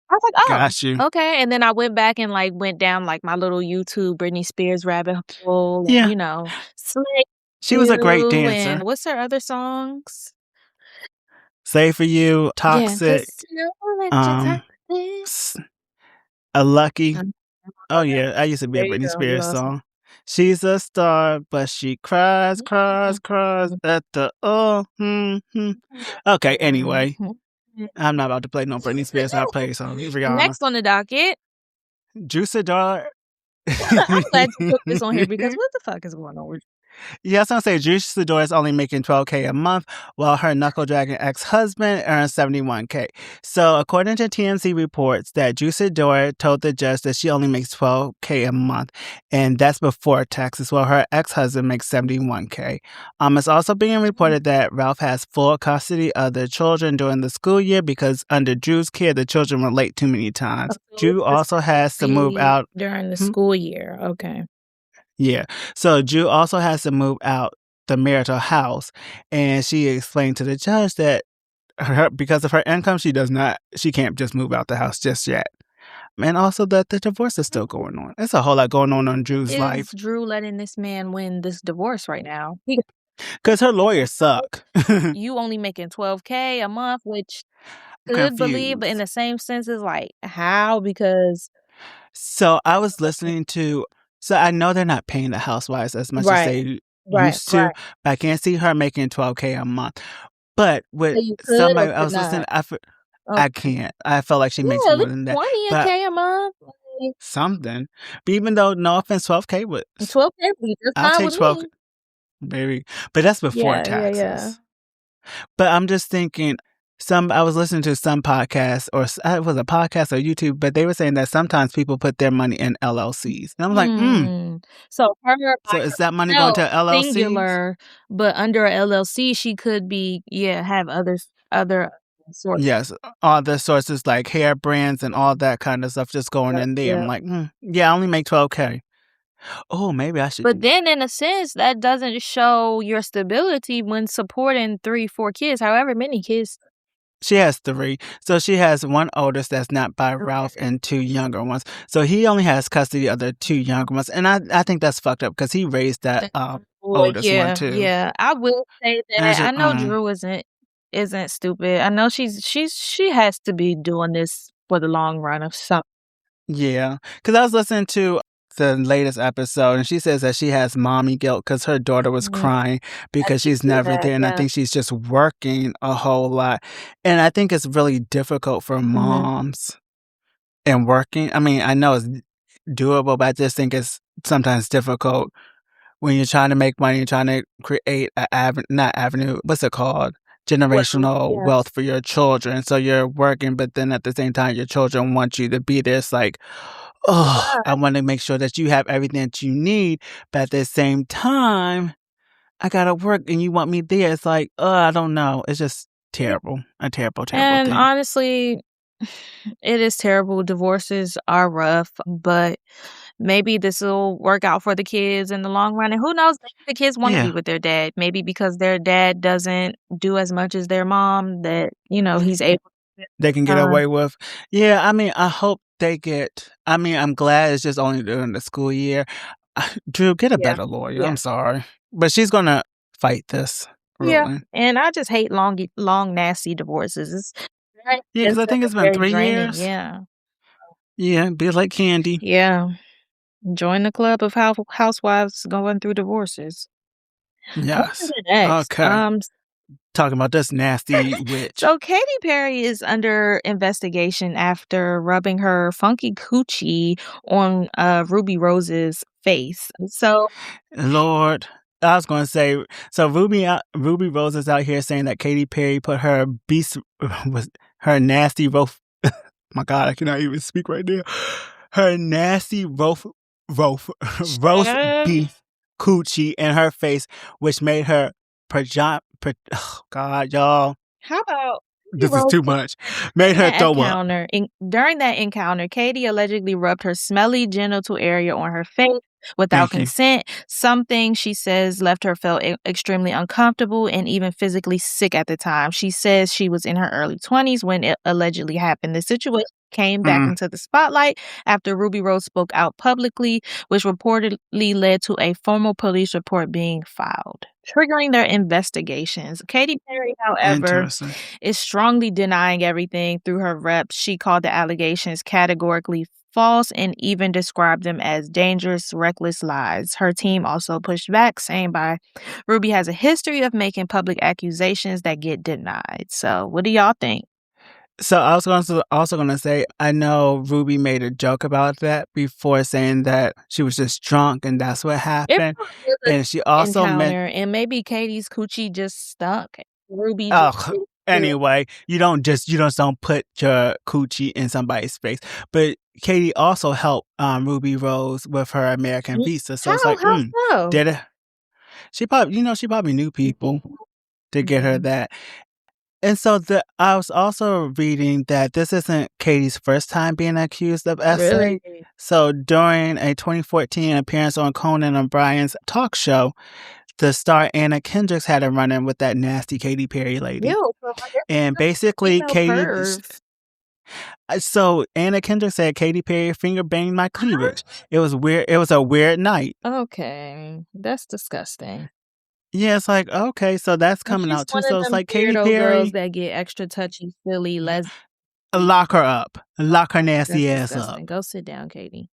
I was like, oh, Got you. okay. And then I went back and like went down like my little YouTube Britney Spears rabbit hole. Yeah. And, Slay She was a great You dancer. And what's her other songs? Slay for You, Toxic, A Lucky. Oh yeah, I used to be a Britney Spears song. She's a star, but she cries at the Okay, anyway. I'm not about to play no Britney Spears. I'll play some Rihanna. Next on the docket. Sidora. I'm glad you put this on here because what the fuck is going on with Yeah, I was going to say, Sidora is only making $12K a month, while her knuckle-dragging ex-husband earns $71K. So, according to TMZ reports, that Sidora told the judge that she only makes $12K a month, and that's before taxes, while her ex-husband makes $71K. It's also being reported that Ralph has full custody of the children during the school year because under Drew's care, the children were late too many times. Drew also has to move out during the school year. Okay. Yeah. So Drew also has to move out the marital house, and she explained to the judge that because of her income, she can't just move out the house just yet. And also that the divorce is still going on. There's a whole lot going on Drew's life. Is Drew letting this man win this divorce right now? Because her lawyers suck. You only making $12K a month, which could believe, but in the same sense is like, how? Because... So I was listening to... So I know they're not paying the housewives as much as they used to, but I can't see her making $12K a month. But with somebody I was listening, I can't. I felt like she makes more than that. $20K a month, something. But even though, no offense, $12K would... $12K would be just fine with me. Baby, but that's before taxes. Yeah. But I'm just thinking. I was listening to some podcasts, or it was a podcast or YouTube, but they were saying that sometimes people put their money in LLCs. And I'm like, So is that money going to LLCs? Singular, but under a LLC, she could be, have other sources. Yes, all the sources like hair brands and all that kind of stuff just going in there. I'm like, I only make $12K. Oh, maybe I should. But then, in a sense, that doesn't show your stability when supporting 3-4 kids, however many kids. She has 3. So she has one oldest that's not by Ralph and 2 younger ones. So he only has custody of the 2 younger ones. And I think that's fucked up because he raised that oldest one too. Yeah, I will say that. I know Drew isn't stupid. I know she has to be doing this for the long run of something. Yeah, because I was listening to the latest episode, and she says that she has mommy guilt because her daughter was crying because she's never there, and I think she's just working a whole lot. And I think it's really difficult for moms and working. I mean, I know it's doable, but I just think it's sometimes difficult when you're trying to make money, you're trying to create what's it called? Generational wealth for your children. So you're working, but then at the same time, your children want you to be there. It's like, I want to make sure that you have everything that you need, but at the same time, I gotta work and you want me there. It's like, I don't know. It's just terrible. A terrible thing. And honestly, it is terrible. Divorces are rough, but maybe this will work out for the kids in the long run. And who knows, the kids want to be with their dad. Maybe because their dad doesn't do as much as their mom that, he's able to. They can get away with. Yeah, I mean, I hope they get. I mean, I'm glad it's just only during the school year. Drew, get a Yeah. better lawyer. Yeah. I'm sorry. But she's going to fight this Yeah, ruling. and I just hate long, nasty divorces. It's very Yeah, because I think expensive it's and been very 3 draining. years. Yeah. Yeah, be like candy. Yeah. Join the club of housewives going through divorces. On to Yes. the next. Okay. Talking about this nasty witch. So Katy Perry is under investigation after rubbing her funky coochie on Ruby Rose's face. So Lord, I was going to say, so Ruby Rose is out here saying that Katy Perry put her was her nasty my God, I cannot even speak right now. Her nasty roast beef coochie in her face, which made her oh God, y'all. how about This is too much. Made her throw up. During that encounter, Katy allegedly rubbed her smelly genital area on her face without consent. Something she says left her felt extremely uncomfortable and even physically sick at the time. She says she was in her early 20s when it allegedly happened. The situation came back into the spotlight after Ruby Rose spoke out publicly, which reportedly led to a formal police report being filed, triggering their investigations. Katy Perry, however, is strongly denying everything through her reps. She called the allegations categorically false and even described them as dangerous, reckless lies. Her team also pushed back, saying Ruby has a history of making public accusations that get denied. So what do y'all think? So I was also going to say, I know Ruby made a joke about that before, saying that she was just drunk and that's what happened. And she also and maybe Katie's coochie just stunk. Ruby. Anyway, you don't put your coochie in somebody's face. But Katy also helped Ruby Rose with her American visa. So it's like, did it? She probably knew people to get her that. And so I was also reading that this isn't Katie's first time being accused of essing. Really? So during a 2014 appearance on Conan O'Brien's talk show, the star Anna Kendrick had a run-in with that nasty Katy Perry lady. And basically, so Anna Kendrick said Katy Perry finger banged my cleavage. It was weird. It was a weird night. Okay, that's disgusting. Yeah, it's like, okay, so that's coming out too. So it's like Katy Perry girls that get extra touchy, silly, lock her up, lock her nasty ass up. Go sit down, Katy.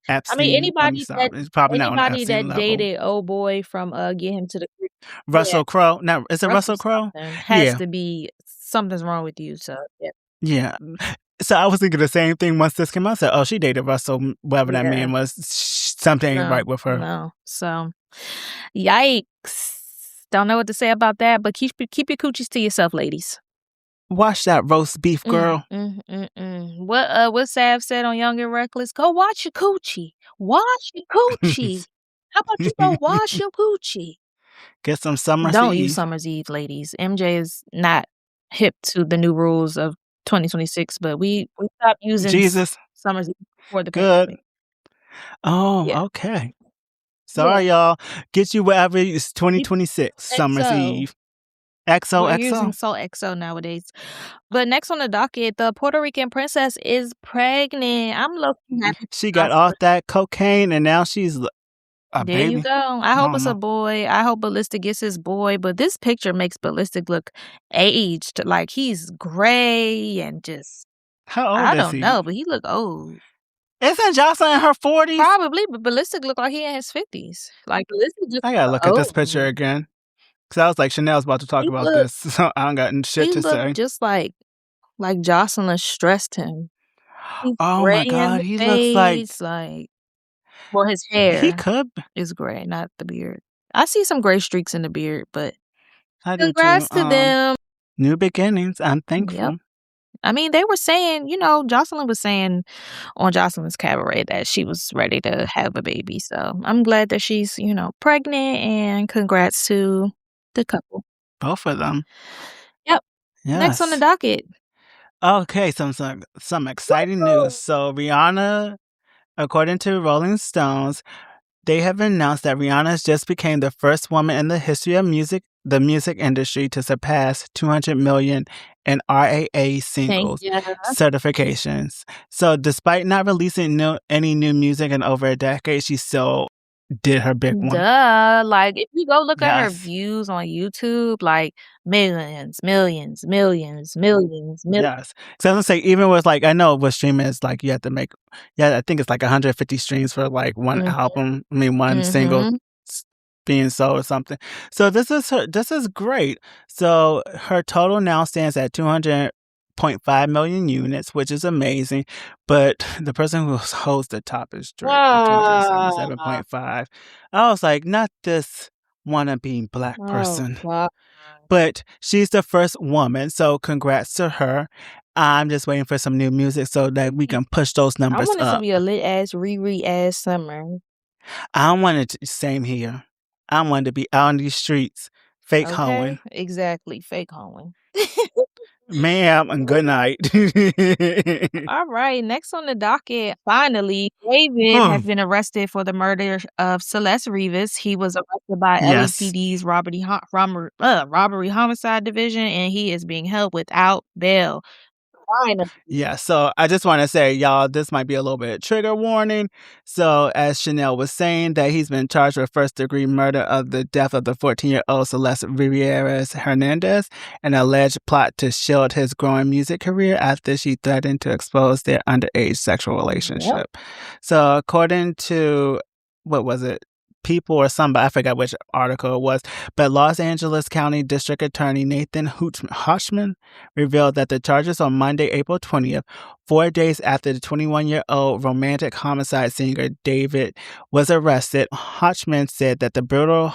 Epstein, anybody that dated old boy from Get Him to the Creek, Russell Crowe. Now, is it Russell Crowe? Has to be something's wrong with you. So yeah. So I was thinking the same thing once this came out. I said, oh, she dated Russell, whoever that man was. Something ain't right with her. No. So, yikes. Don't know what to say about that, but keep your coochies to yourself, ladies. Watch that roast beef, girl. What Sav said on Young and Reckless? Go watch your coochie. Wash your coochie. How about you go wash your coochie? Get some Summer's Eve. Don't use Summer's Eve, ladies. MJ is not hip to the new rules of 2026, but we stopped using Summer's Eve before the pandemic. Oh, okay. Sorry, y'all. Get you wherever it's 2026 Summer's Eve. We're using Salt XO nowadays. But next on the docket, the Puerto Rican princess is pregnant. I'm looking happy. She got off that cocaine and now she's a baby. There you go. I hope it's a boy. I hope Ballistic gets his boy. But this picture makes Ballistic look aged. Like he's gray and just... How old is he? I don't know, but he look old. Isn't Jocelyn in her 40s? Probably, but Ballistic look like he in his 50s. Like Ballistic just... I gotta look at this picture again. Because I was like, Chanel's about to talk about this, so I don't got shit to say. He looked just like Jocelyn stressed him. He's gray my God, he looks like... Well, his hair is gray, not the beard. I see some gray streaks in the beard, but congrats to them. New beginnings. I'm thankful. Yep. I mean, they were saying, Jocelyn was saying on Jocelyn's Cabaret that she was ready to have a baby. So I'm glad that she's, pregnant, and congrats to the couple. Both of them. Yep. Yes. Next on the docket. Okay, some exciting news. So Rihanna, according to Rolling Stones, they have announced that Rihanna just became the first woman in the history of the music industry to surpass 200 million in RAA singles certifications. So despite not releasing any new music in over a decade, she's still did her big one. Duh. Like, if you go look at her Yes. views on YouTube, like, millions, millions, millions, millions, millions. Yes. So I'm gonna say, even with, like, I know with streaming, it's like you have to make, I think it's like 150 streams for like one album. I mean, one single being sold or something. So this is great. So her total now stands at 200.5 million units, which is amazing. But the person who holds the top is Drake with 277.5. I was like, not this wannabe black person. God. But she's the first woman, so congrats to her. I'm just waiting for some new music so that we can push those I numbers want it to up. be a lit ass Riri ass summer. I wanted to, same here. I wanted to be out in these streets, fake hoeing. Exactly, fake hoeing. Ma'am, and good night. All right, next on the docket, finally, David has been arrested for the murder of Celeste Rivas. He was arrested by Yes. LAPD's robbery homicide division, and he is being held without bail. Finally. Yeah, so I just want to say, y'all, this might be a little bit trigger warning. So, as Chanel was saying, that he's been charged with first-degree murder of the death of the 14-year-old Celeste Rivas Hernandez, an alleged plot to shield his growing music career after she threatened to expose their underage sexual relationship. Yep. So, according to, what was it? People or somebody, I forgot which article it was, but Los Angeles County District Attorney Nathan Hochman revealed that the charges on Monday, April 20th, 4 days after the 21-year-old romantic homicide singer David was arrested. Hochman said that the brutal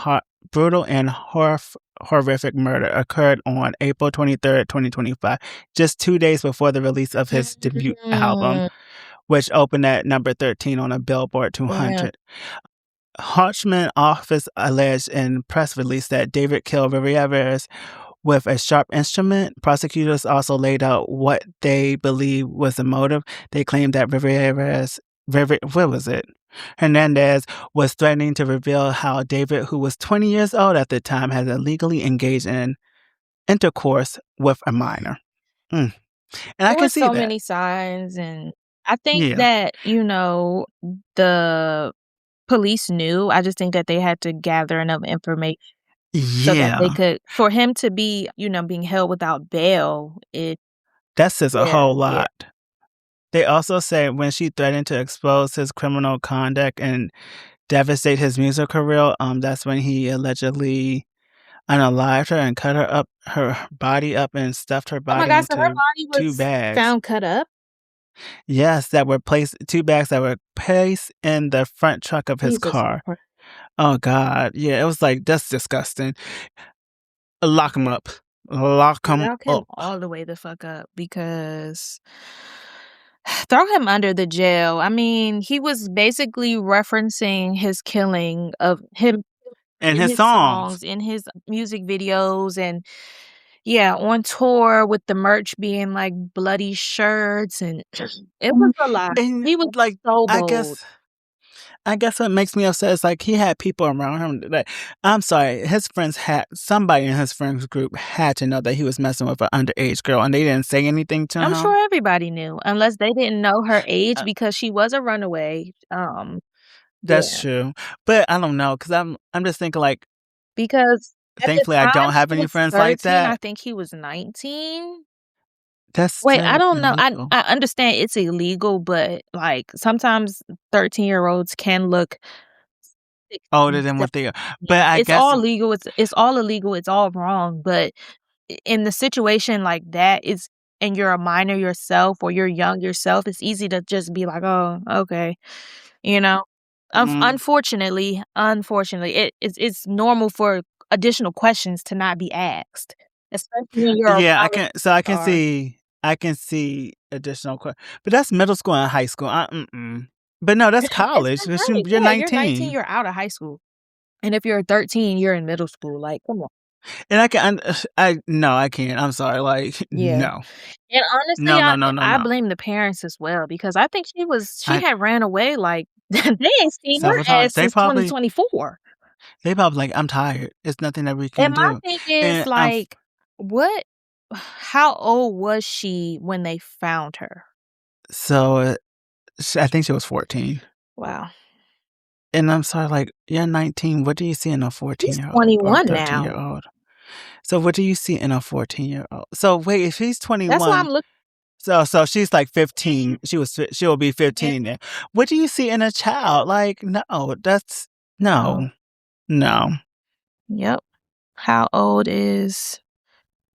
and horrific murder occurred on April 23rd, 2025, just 2 days before the release of his debut album, which opened at number 13 on a Billboard 200. Hochman's office alleged in press release that David killed Rivas with a sharp instrument. Prosecutors also laid out what they believe was the motive. They claimed that Hernandez was threatening to reveal how David, who was 20 years old at the time, had illegally engaged in intercourse with a minor. And I can see that. So many signs, and I think that, the police knew. I just think that they had to gather enough information so that they could, for him to be, being held without bail. That says a whole lot. Yeah. They also say when she threatened to expose his criminal conduct and devastate his music career, that's when he allegedly unalived her and cut her body up and stuffed her body into so her body was 2 bags. Found cut up? Yes, 2 bags that were placed in the front truck of his car. Oh, God. Yeah, it was like, that's disgusting. Lock him up. Lock him up. All the way the fuck up, because throw him under the jail. I mean, he was basically referencing his killing of him in his songs, in his music videos, and on tour with the merch being like bloody shirts, and it was a lot. And he was like so bold. I guess what makes me upset is like he had people around him. Like, I'm sorry, his friends somebody in his friends group had to know that he was messing with an underage girl, and they didn't say anything to him. I'm sure everybody knew, unless they didn't know her age because she was a runaway. That's true, but I don't know, because I'm just thinking like, because thankfully I don't have any friends 13, like that. I think he was 19. Wait, I don't know. I understand it's illegal, but like sometimes 13-year-olds can look older than what they are. But I guess it's all legal. It's all illegal. It's all wrong. But in the situation like that, and you're a minor yourself or you're young yourself, it's easy to just be like, oh, okay, Unfortunately, it's normal for additional questions to not be asked, especially when you're I can see additional questions, but that's middle school and high school. But no, that's college. You're 19. You're 19. You're out of high school, and if you're 13, you're in middle school. Like, come on. And I can't. I'm sorry. Like, no. And honestly, I blame the parents as well, because I think she had ran away. Like, they ain't seen her ass since 2024. They probably like, I'm tired. It's nothing that we can do. And my thing is, like, how old was she when they found her? So, I think she was 14. Wow. And I'm sorry, like, you're 19. What do you see in a He's 14-year-old or 21 now. 13-year-old? So what do you see in a 14-year-old? So wait, if he's That's why 21, I'm looking. so she's like 15. She'll be 15 then. What do you see in a child? Like, no, that's no. Yep. How old is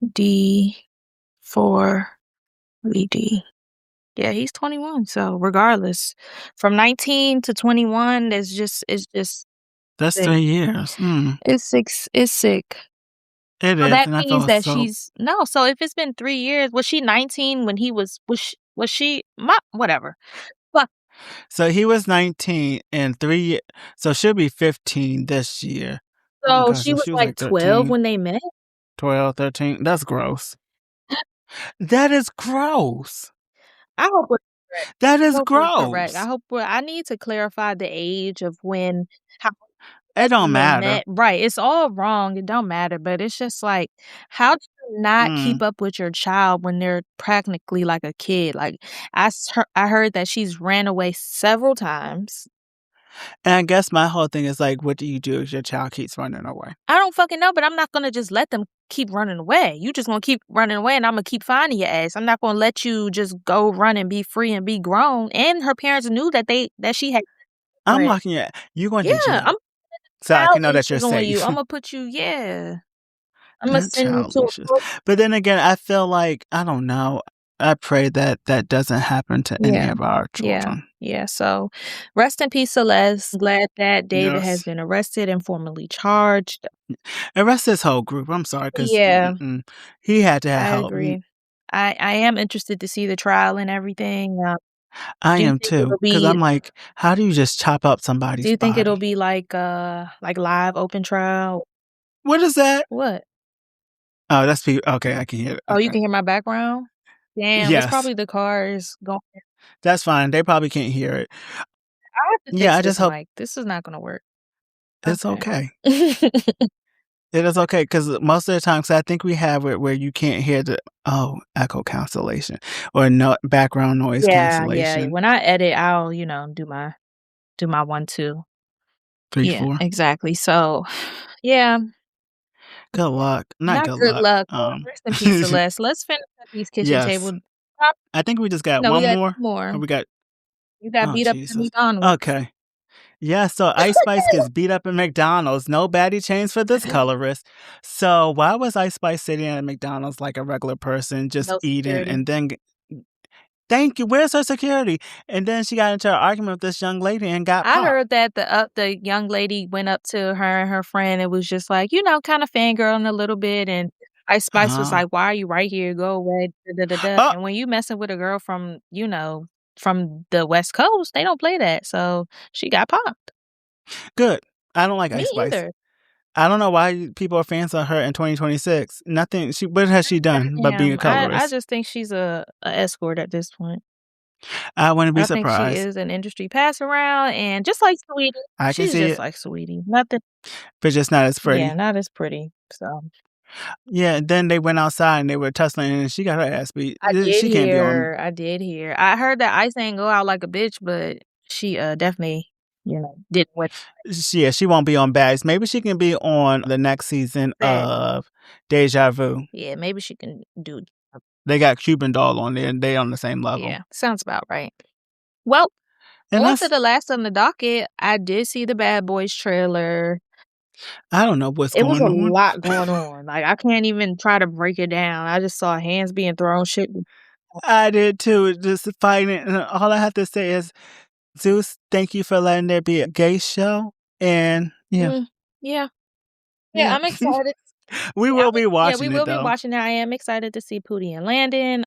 D4VD? Yeah, he's 21. So regardless, from 19 to 21, it's just That's sick. 3 years. It's sick. It So is, that and I means feel that so. so if it's been 3 years, was she 19 when he was she whatever. Fuck. So he was 19 in 3 years. So she'll be 15 this year. Oh my So gosh, she so was she was like like 12 13, when they met? 12, 13. That's gross. That is gross. I hope we're correct. That I is hope we're correct. gross. I need to clarify the age of how It don't when they matter. met. Right, it's all wrong, it don't matter, but it's just like, how do you not keep up with your child when they're practically like a kid? Like, I heard that she's ran away several times. And I guess my whole thing is like, what do you do if your child keeps running away? I don't fucking know, but I'm not gonna just let them keep running away. You just gonna keep running away, and I'm gonna keep finding your ass. I'm not gonna let you just go run and be free and be grown. And her parents knew that she had. I'm locking you. You going to Yeah, jail. I'm So I can know child that you're leashes on you. safe. I'm gonna put you. Yeah, I'm gonna Not send you child to a leashes. But then again, I feel like, I don't know. I pray that that doesn't happen to any of our children. Yeah. So, rest in peace, Celeste. Glad that David has Yes. been arrested and formally charged. Arrest this whole group. I'm sorry, because Yeah, he had to have I help. agree. I am interested to see the trial and everything. I Do you am think it'll too, because I'm be? like, how do you just chop up Do somebody's you think it'll body? be like live open trial? What is that? What? Oh, that's people. Okay, I can hear it. Oh, you Okay. can hear my background? Damn, it's Yes, probably the cars going. that's fine. They probably can't hear it. I have to Yeah, fix I this just hope mic. This is not gonna work. it's Okay. okay. It is okay, because most of the time, 'cause I think we have it where you can't hear the echo cancellation or no background noise Yeah. cancellation. When I edit, I'll, do my 1, 2. 3, Yeah, 4. exactly. So, yeah, Good luck. Not not good good luck. luck. Rest in peace, Celeste. Let's finish up these kitchen Yes. table. I think we just got No, we one got 2 more, more. or we got You got oh, beat up at Jesus. McDonald's. Okay. Yeah, so Ice Spice gets beat up at McDonald's. No baddie chains for this colorist. So why was Ice Spice sitting at McDonald's like a regular person, just No eating, security. and then thank you, where's her security? And then she got into an argument with this young lady and got I popped. heard that the young lady went up to her and her friend and was just like, kind of fangirling a little bit, and Ice Spice was like, "Why are you right here? Go away." Da, da, da, da. Oh, And when you messing with a girl from, from the West Coast, they don't play that. So she got popped. good. I don't like Me Ice Spice. either. I don't know why people are fans of her in 2026. Nothing. What has she done but being a I colorist? just think she's a escort at this point. I wouldn't be I think she surprised. is an industry pass around, and just like Saweetie, I can she's see just it, like Saweetie. Nothing. but just not as Yeah, pretty. not as pretty. So Yeah, then they went outside and they were tussling, and she got her ass beat. She can't be on. I did hear. I heard that Ice ain't go out like a bitch, but she definitely, didn't win. Yeah, she won't be on Baddies. Maybe she can be on the next season of Deja Vu. Yeah, maybe she can do. They got Cuban Doll on there, and they on the same level. Yeah, sounds about right. Well, And on to the last on the docket. I did see the Bad Boys trailer. I don't know what's It was going a on. lot going on. Like, I can't even try to break it down. I just saw hands being thrown, shit. I did too, just fighting. And all I have to say is, Zeus, thank you for letting there be a gay show. And Yeah, I'm excited. we will be watching we it, will though. be watching it. I am excited to see Pootie and Landon.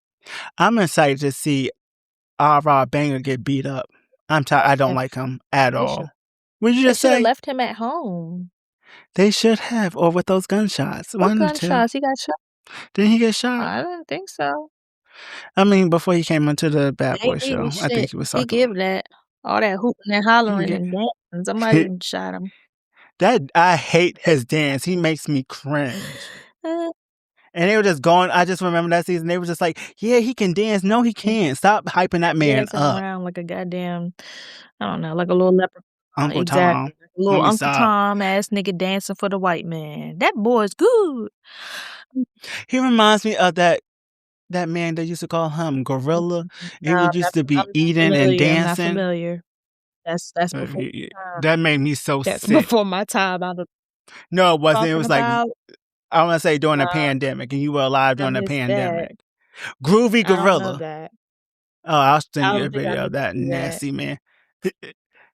I'm excited to see R. Banger get beat up. I don't like him at all. What did you just They should have say? left him at home. They should have, or with those gunshots. What One or two. gunshots? He got shot? Didn't he get shot? I didn't think so. I mean, before he came into the Bad Boy show, I think he was He talking. give that all that hooping and hollering and dancing. Somebody shot him. I hate his dance. He makes me cringe. And they were just going. I just remember that season. They were just like, "Yeah, he can dance. No, he can't. Stop hyping that man dancing up." around like a goddamn, I don't know, like a little leopard. Uncle Exactly. Tom. Little Let me Uncle stop. Tom ass nigga dancing for the white man. That boy's good. He reminds me of that man that used to call him Gorilla. He No, would used to be I'm not eating and familiar. I'm not dancing. familiar. That's before my time. That made me so That's sick. before my time. I don't No, it wasn't. It talking was like, about. I want to say during the pandemic, and you were alive I during the missed that. pandemic. Groovy I don't know Gorilla. that. Oh, I'll send I you a don't think I video need of to that see that. nasty man.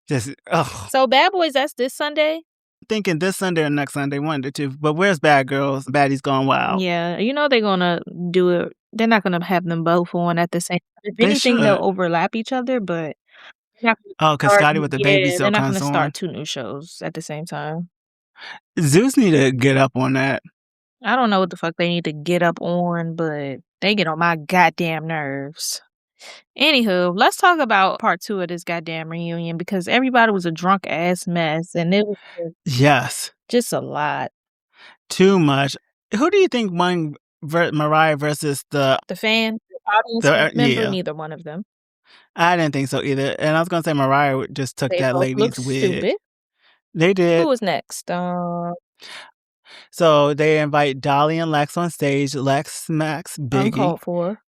Just, ugh. So Bad Boys, that's this Sunday? Thinking this Sunday or next Sunday, one of the two. But where's Bad Girls? Baddies Gone Wild. Yeah, you know they're gonna do it. They're not gonna have them both on at the same time. If They anything, they'll should. overlap each other, but they're not gonna Oh, because start. Scotty with the baby Yeah, still they're not comes gonna on. start 2 new shows at the same time. Zeus need to get up on that. I don't know what the fuck they need to get up on, but they get on my goddamn nerves. Anywho, let's talk about part 2 of this goddamn reunion because everybody was a drunk ass mess and it was Yes. just a lot. Too much. Who do you think won Mariah versus the fan, the audience member? yeah. Neither one of them. I didn't think so either. And I was going to say Mariah just took They that both lady's looked wig. stupid. They did. Who was next? So they invite Dolly and Lex on stage. Lex smacks Biggie. Uncalled for.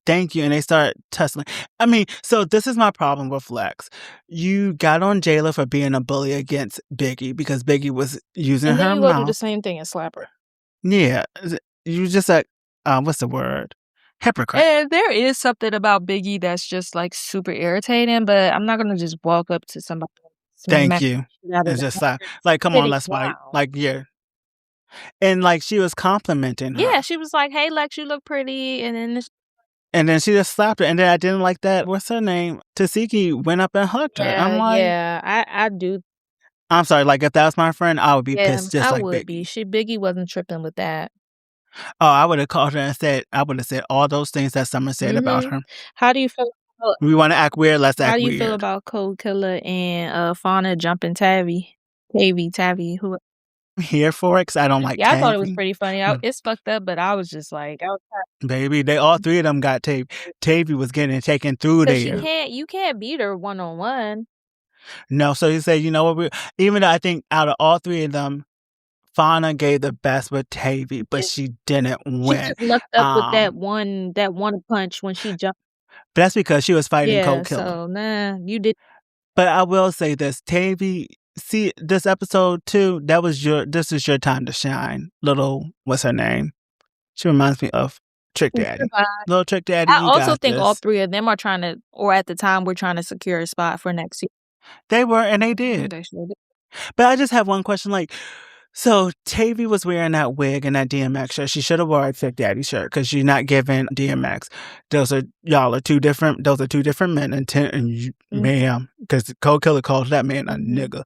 Thank you. And they start tussling. I mean, so this is my problem with Lex. You got on Jayla for being a bully against Biggie because Biggie was using her you mouth. go do the same thing and slap her. Yeah. You just like, what's the word? Hypocrite. And there is something about Biggie that's just like super irritating, but I'm not going to just walk up to somebody. Thank you. It's just like, come on, let's fight. Like, yeah. And like she was complimenting her. Yeah, she was like, "Hey, Lex, you look pretty," and then she just slapped her. And then I didn't like that. What's her name? Tasiki went up and hugged her. I'm like, yeah, I do. I'm sorry. Like if that was my friend, I would be pissed just like Biggie. Biggie wasn't tripping with that. Oh, I would have called her and said, I would have said all those things that Summer said about her. How do you feel? We want to act weird. Let's act weird. How do you feel about Cold Killer and Fauna jumping Tavi? Who? Here for it, 'cause I don't like Yeah, Tavi. I thought it was pretty funny. It's fucked up, but I was just like, baby, they all three of them got Tavi. Tavi was getting taken through there. You can't beat her 1-on-1. No, so you say, you know what? Even though I think out of all three of them, Fauna gave the best with Tavi, but she didn't win. She just lucked up with that one punch when she jumped. But that's because she was fighting Cold Killer. So nah, you did. But I will say this, Tavi. See, this episode too, this is your time to shine. Little, what's her name? She reminds me of Trick Daddy. Little Trick Daddy. I also think all three of them are trying to, or at the time, we're trying to secure a spot for next year. They were, and they did. They sure did. But I just have one question. Like, so Tavi was wearing that wig and that DMX shirt. She should have wore a Trick Daddy shirt because you're not giving DMX. Those are two different men. And ma'am, because Cold Killer calls that man a nigga.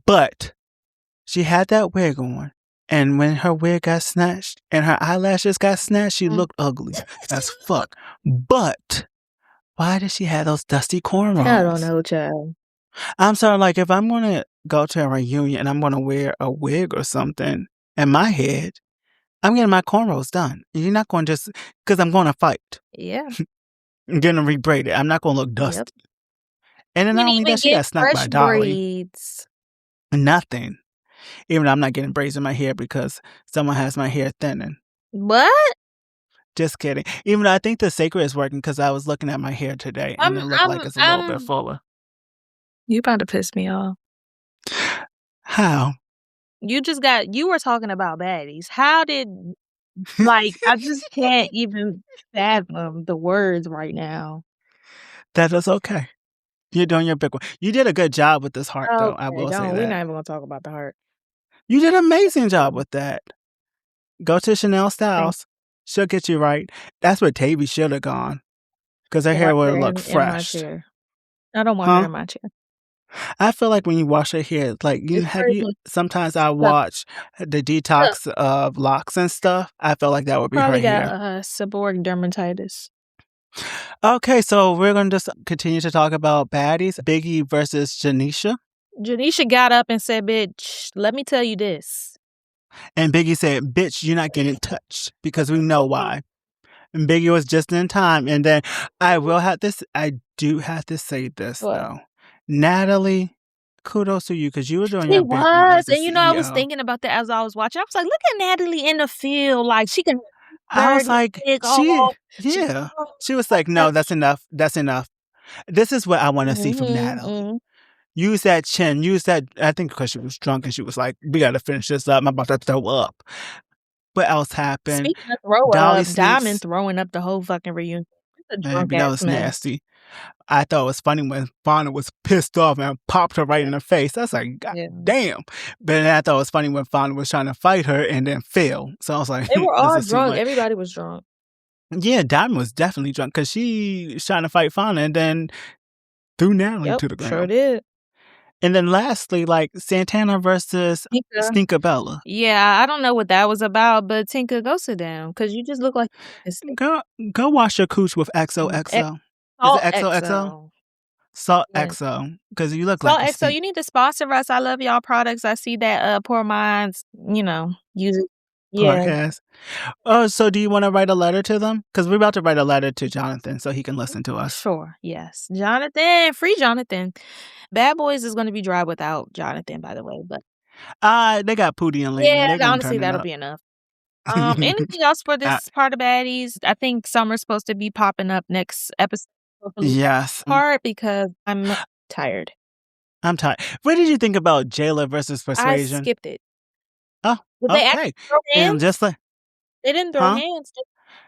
But she had that wig on. And when her wig got snatched and her eyelashes got snatched, she looked ugly as fuck. But why did she have those dusty cornrows? I don't know, child. I'm sorry, like if I'm going to go to a reunion and I'm going to wear a wig or something in my head, I'm getting my cornrows done. You're not going to just, because I'm going to fight. Yeah. I'm going to rebraid it. I'm not going to look dusty. Yep. And then not only that, she got snuck by Dolly. Braids. Nothing. Even though I'm not getting braids in my hair because someone has my hair thinning. What? Just kidding. Even though I think the Sacred is working because I was looking at my hair today and it looked like it's a little bit fuller. You about to piss me off. How? You were talking about baddies. How did, I just can't even fathom the words right now. That is okay. You're doing your big one. You did a good job with this heart, though. I will say that. We're not even going to talk about the heart. You did an amazing job with that. Go to Chanel Styles. She'll get you right. That's where Tavi should have gone. Because her hair would look fresh. I don't want her in my chair. I feel like when you wash your hair, like sometimes I watch the detox of locks and stuff. I feel like that would be her hair. Probably got seborrheic dermatitis. Okay, so we're going to just continue to talk about baddies. Biggie versus Janisha. Janisha got up and said, "Bitch, let me tell you this." And Biggie said, "Bitch, you're not getting touched because we know why." And Biggie was just in time. And then I do have to say this, though. Natalie kudos to you because you were doing She your big one was, as a and, I was CEO. thinking about that as I was watching. I was like, "Look at Natalie in the field, like, she can I was dirty, like, dig off, she She was like, "No, that's enough. That's enough. This is what I wanna see from Mhm, Natalie. mhm. Use that chin, use that." I think because she was drunk and she was like, "We gotta finish this up. I'm about to throw up." What else happened? Speaking of throw Dolly up, sneaks. Diamond throwing up the whole fucking reunion. It's a drunk Baby, that ass was mess. nasty. I thought it was funny when Fauna was pissed off and popped her right in the face. I was like, God Yeah. damn. But then I thought it was funny when Fauna was trying to fight her and then fail. So I was like, They were this all is too drunk. much. Everybody was drunk. Yeah, Diamond was definitely drunk because she was trying to fight Fauna and then threw Natalie to the Yep, sure ground. did. And then lastly, like Santana versus Tinka. Stinkabella. Yeah, I don't know what that was about, but Tinka, go sit down because you just look like Go wash your cooch with XOXO. Is it Salt XOXO? XO. Salt Yeah. XO. Because you look Salt like a XO, stink. you need to sponsor us. I love y'all products. I see that Poor Minds, use it. Yeah. Podcast. Oh, so do you want to write a letter to them? Because we're about to write a letter to Jonathan so he can listen to us. Sure, yes. Jonathan, free Jonathan. Bad Boys is gonna be dry without Jonathan, by the way, but They got Pootie and Layton. yeah, They're gonna honestly, turn it that'll up. be enough. Anything else for this part of Baddies? I think Summer's supposed to be popping up next episode. Yes. Part because I'm tired. I'm tired. What did you think about Jayla versus I Persuasion? skipped it. Oh, Did they okay. actually throw And hands? just like, They didn't throw hands.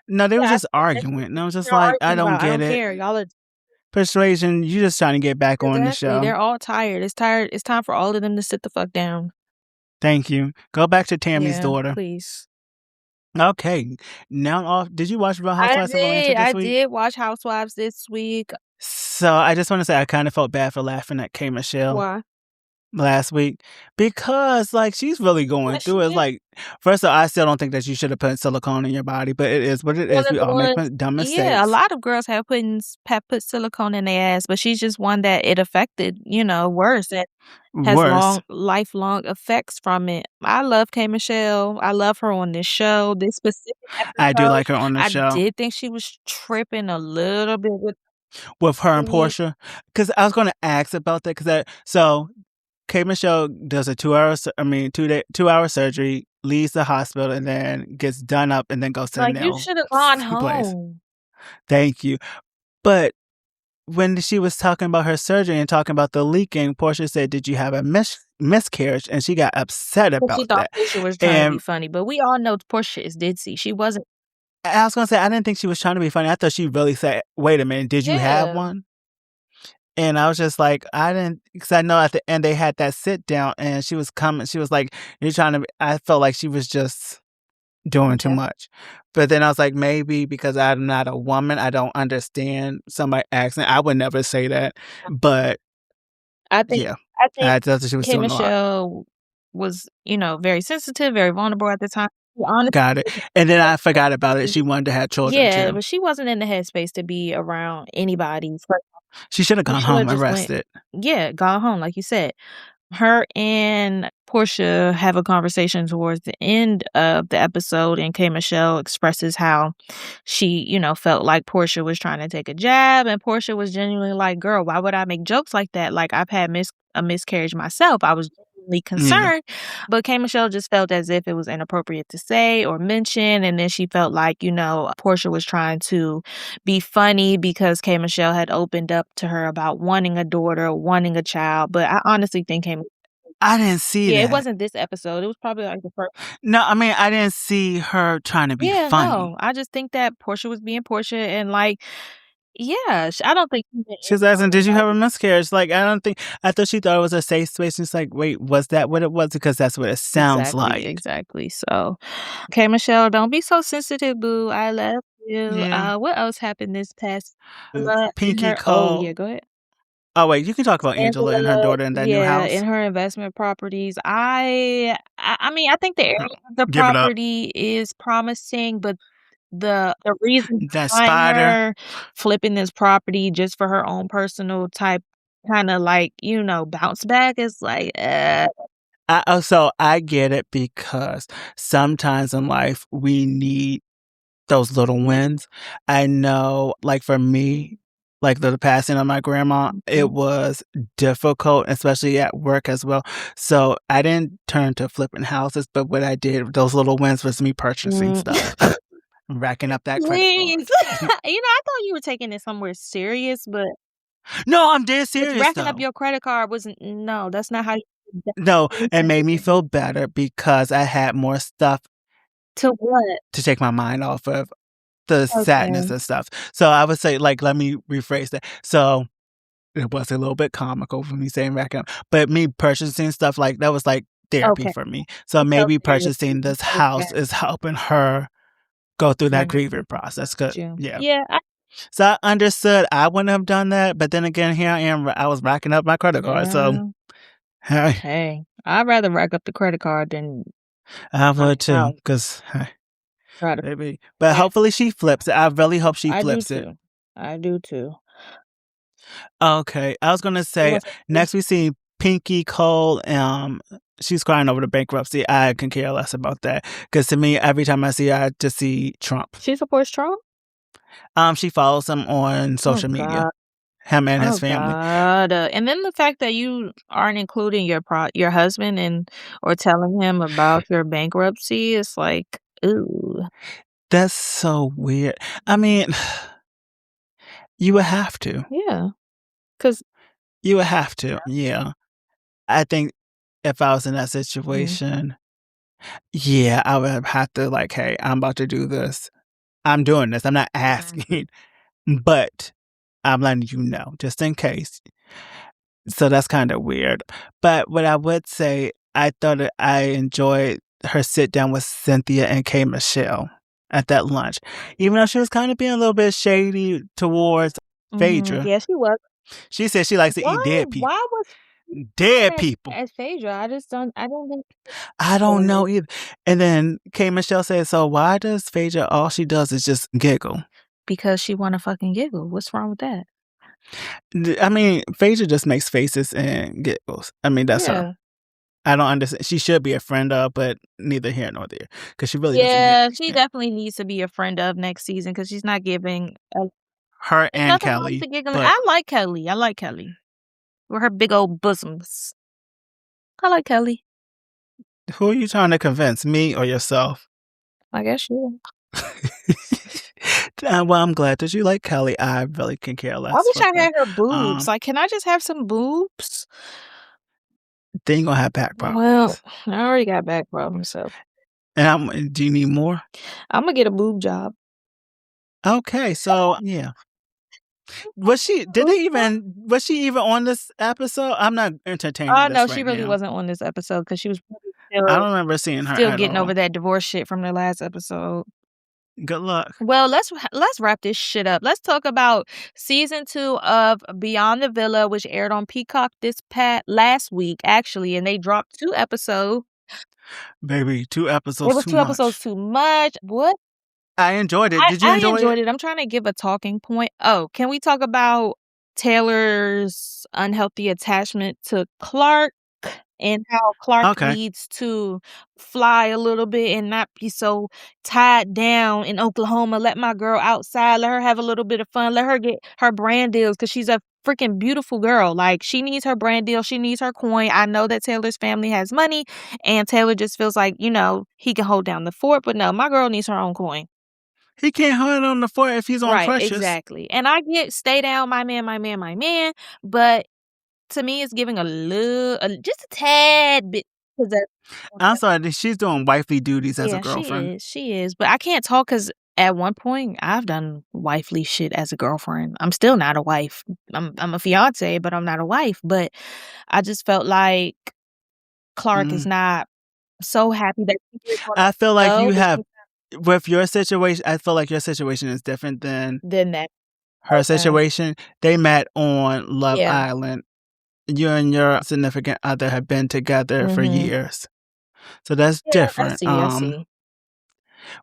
no, they were Yeah, just I arguing. And I was just they're like, I arguing don't about, I get don't it. care. Y'all are Persuasion, you just trying to get back on the exactly. show. They're all tired. It's time for all of them to sit the fuck down. Thank you. Go back to Tammy's daughter. Please. Okay. Now off. Did you watch Real Housewives of Atlanta this week? I did watch Housewives this week. So I just want to say I kind of felt bad for laughing at K. Michelle. Why? Last week because like she's really going through it. Like, first of all, I still don't think that you should have put silicone in your body, but it is what it is. We all make dumb mistakes. Yeah, a lot of girls have put silicone in their ass, but she's just one that it affected, worse. That has lifelong effects from it. I love K. Michelle. I love her on this show. This specific episode, I do like her on the show. I did think she was tripping a little bit with her and Portia, because I was going to ask about that. So K. Michelle does a 2-hour surgery, leaves the hospital, and then gets done up, and then goes to the nail. You should have gone home. Thank you. But when she was talking about her surgery and talking about the leaking, Portia said, "Did you have a miscarriage?" And she got upset about she thought that. Portia was trying to be funny, but we all know Portia is ditzy. She wasn't. I was going to say, I didn't think she was trying to be funny. I thought she really said, "Wait a minute, did you have one?" And I was just like, I didn't, because I know at the end they had that sit down and she was coming. She was like, you're trying to, I felt like she was just doing too much. But then I was like, maybe because I'm not a woman, I don't understand somebody accent. I would never say that. But I think I thought she was K. doing a lot. Michelle was, very sensitive, very vulnerable at the time. Got it. And then I forgot about it. She wanted to have children too. But she wasn't in the headspace to be around anybody. She should have gone home and rested. Gone home, like you said. Her and Portia have a conversation towards the end of the episode, and K. Michelle expresses how she, felt like Portia was trying to take a jab, and Portia was genuinely like, girl, why would I make jokes like that? Like, I've had a miscarriage myself. I was genuinely concerned, but K. Michelle just felt as if it was inappropriate to say or mention, and then she felt like, Portia was trying to be funny because K. Michelle had opened up to her about wanting a daughter, wanting a child, but I honestly think I didn't see that. Yeah, it wasn't this episode. It was probably like the first. No, I mean, I didn't see her trying to be funny. No, I just think that Portia was being Portia, and I don't think she was asking, "Did you have a miscarriage?" Like, I thought she thought it was a safe space. It's like, wait, was that what it was? Because that's what it sounds like. Exactly. So, okay, Michelle, don't be so sensitive, boo. I love you. Yeah. What else happened this past? Pinky call. Oh yeah, go ahead. Oh wait, you can talk about Angela and her daughter in that new house. In her investment properties. I mean, I think the area of the property is promising, but the reason behind her flipping this property just for her own personal type kind of like, bounce back is like so I get it, because sometimes in life we need those little wins. I know, like for me, like the passing of my grandma, it was difficult, especially at work as well. So I didn't turn to flipping houses, but what I did, those little wins was me purchasing stuff, racking up that credit Please. card. I thought you were taking it somewhere serious, but No, I'm dead serious racking up though. your credit card wasn't. No, that's not how you. No, it made me feel better because I had more stuff To what? to take my mind off of the sadness and stuff. So I would say, like, let me rephrase that. So it was a little bit comical for me saying racking up, but me purchasing stuff like that was like therapy for me. So maybe purchasing this house is helping her go through that grieving process. Yeah. So I understood I wouldn't have done that, but then again, here I am. I was racking up my credit card. So hey, I'd rather rack up the credit card than I would too, because maybe. But hopefully she flips it. I really hope she flips it. I do too. Okay, I was gonna say next we see Pinky Cole. She's crying over the bankruptcy. I can care less about that because to me, every time I see her, I just see Trump. She supports Trump. She follows him on social media. Him and his family. And then the fact that you aren't including your husband or telling him about your bankruptcy is like, ooh. That's so weird. I mean, you would have to. Yeah. Because you would have to. Yeah. I think if I was in that situation, I would have to like, hey, I'm about to do this. I'm doing this. I'm not asking, but I'm letting you know just in case. So that's kind of weird. But what I would say, I thought I enjoyed her sit down with Cynthia and K. Michelle at that lunch, even though she was kind of being a little bit shady towards Phaedra. Yeah, she was. She said she likes to eat dead people. Why was dead people as Phaedra? I don't think. I don't know either. And then K. Michelle said, so why does Phaedra, all she does is just giggle? Because she want to fucking giggle. What's wrong with that? I mean, Phaedra just makes faces and giggles. I mean, that's her. I don't understand. She should be a friend of, but neither here nor there. Because she really doesn't. She definitely needs to be a friend of next season because she's not giving. Her and Kelly. I like Kelly. With her big old bosoms. I like Kelly. Who are you trying to convince, me or yourself? I guess you. Well, I'm glad that you like Kelly. I really can care less. I wish I had her boobs. Like, can I just have some boobs? Then you're going to have back problems. Well, I already got back problems, so. And do you need more? I'm going to get a boob job. Okay, so, yeah. Was she even on this episode? I'm not entertaining this no, she really wasn't on this episode because she was still, I don't remember seeing her still getting over that divorce shit from the last episode. Good luck. Well, let's wrap this shit up. Let's talk about season 2 of Beyond the Villa, which aired on Peacock last week, actually, and they dropped 2 episodes. Baby, 2 episodes. It was 2 episodes too much. What? I enjoyed it. Did you enjoy it? I enjoyed it. I'm trying to give a talking point. Oh, can we talk about Taylor's unhealthy attachment to Clark and how Clark needs to fly a little bit and not be so tied down in Oklahoma? Let my girl outside. Let her have a little bit of fun. Let her get her brand deals because she's a freaking beautiful girl. Like, she needs her brand deal. She needs her coin. I know that Taylor's family has money and Taylor just feels like, he can hold down the fort. But no, my girl needs her own coin. He can't hold on the fort if he's on crutches. Right, exactly. And I get stay down, my man, but to me, it's giving just a tad bit. I'm sorry, she's doing wifely duties as a girlfriend. She is. But I can't talk because at one point, I've done wifely shit as a girlfriend. I'm still not a wife. I'm a fiance, but I'm not a wife. But I just felt like Clark is not so happy that I feel like you have... With your situation, I feel like your situation is different than that. Her situation. They met on Love Island. You and your significant other have been together for years. So that's different. I see.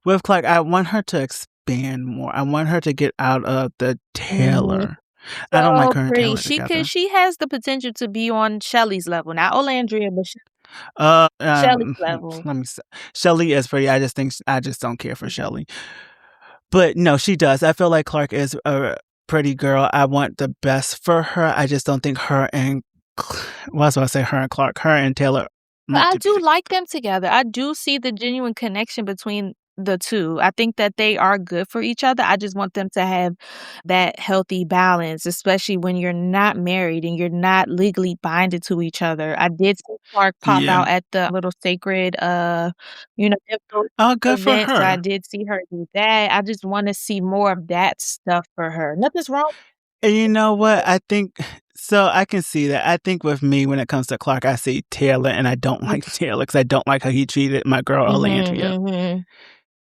With Clark, I want her to expand more. I want her to get out of the Taylor. I don't like her and Taylor together. She has the potential to be on Shelly's level. Not Olandria, but Shelly's level. Let me see. Shelly is pretty. I just don't care for Shelly. But no, she does. I feel like Clark is a pretty girl. I want the best for her. I just don't think her and her and Clark, her and Taylor. But I do like them together. I do see the genuine connection between the two. I think that they are good for each other. I just want them to have that healthy balance, especially when you're not married and you're not legally binded to each other. I did see Clark pop out at the little sacred, info good for event. So her. I did see her do that. I just want to see more of that stuff for her. Nothing's wrong. And you know what? I think so. I can see that. I think with me, when it comes to Clark, I see Taylor, and I don't like Taylor because I don't like how he treated my girl Alandria.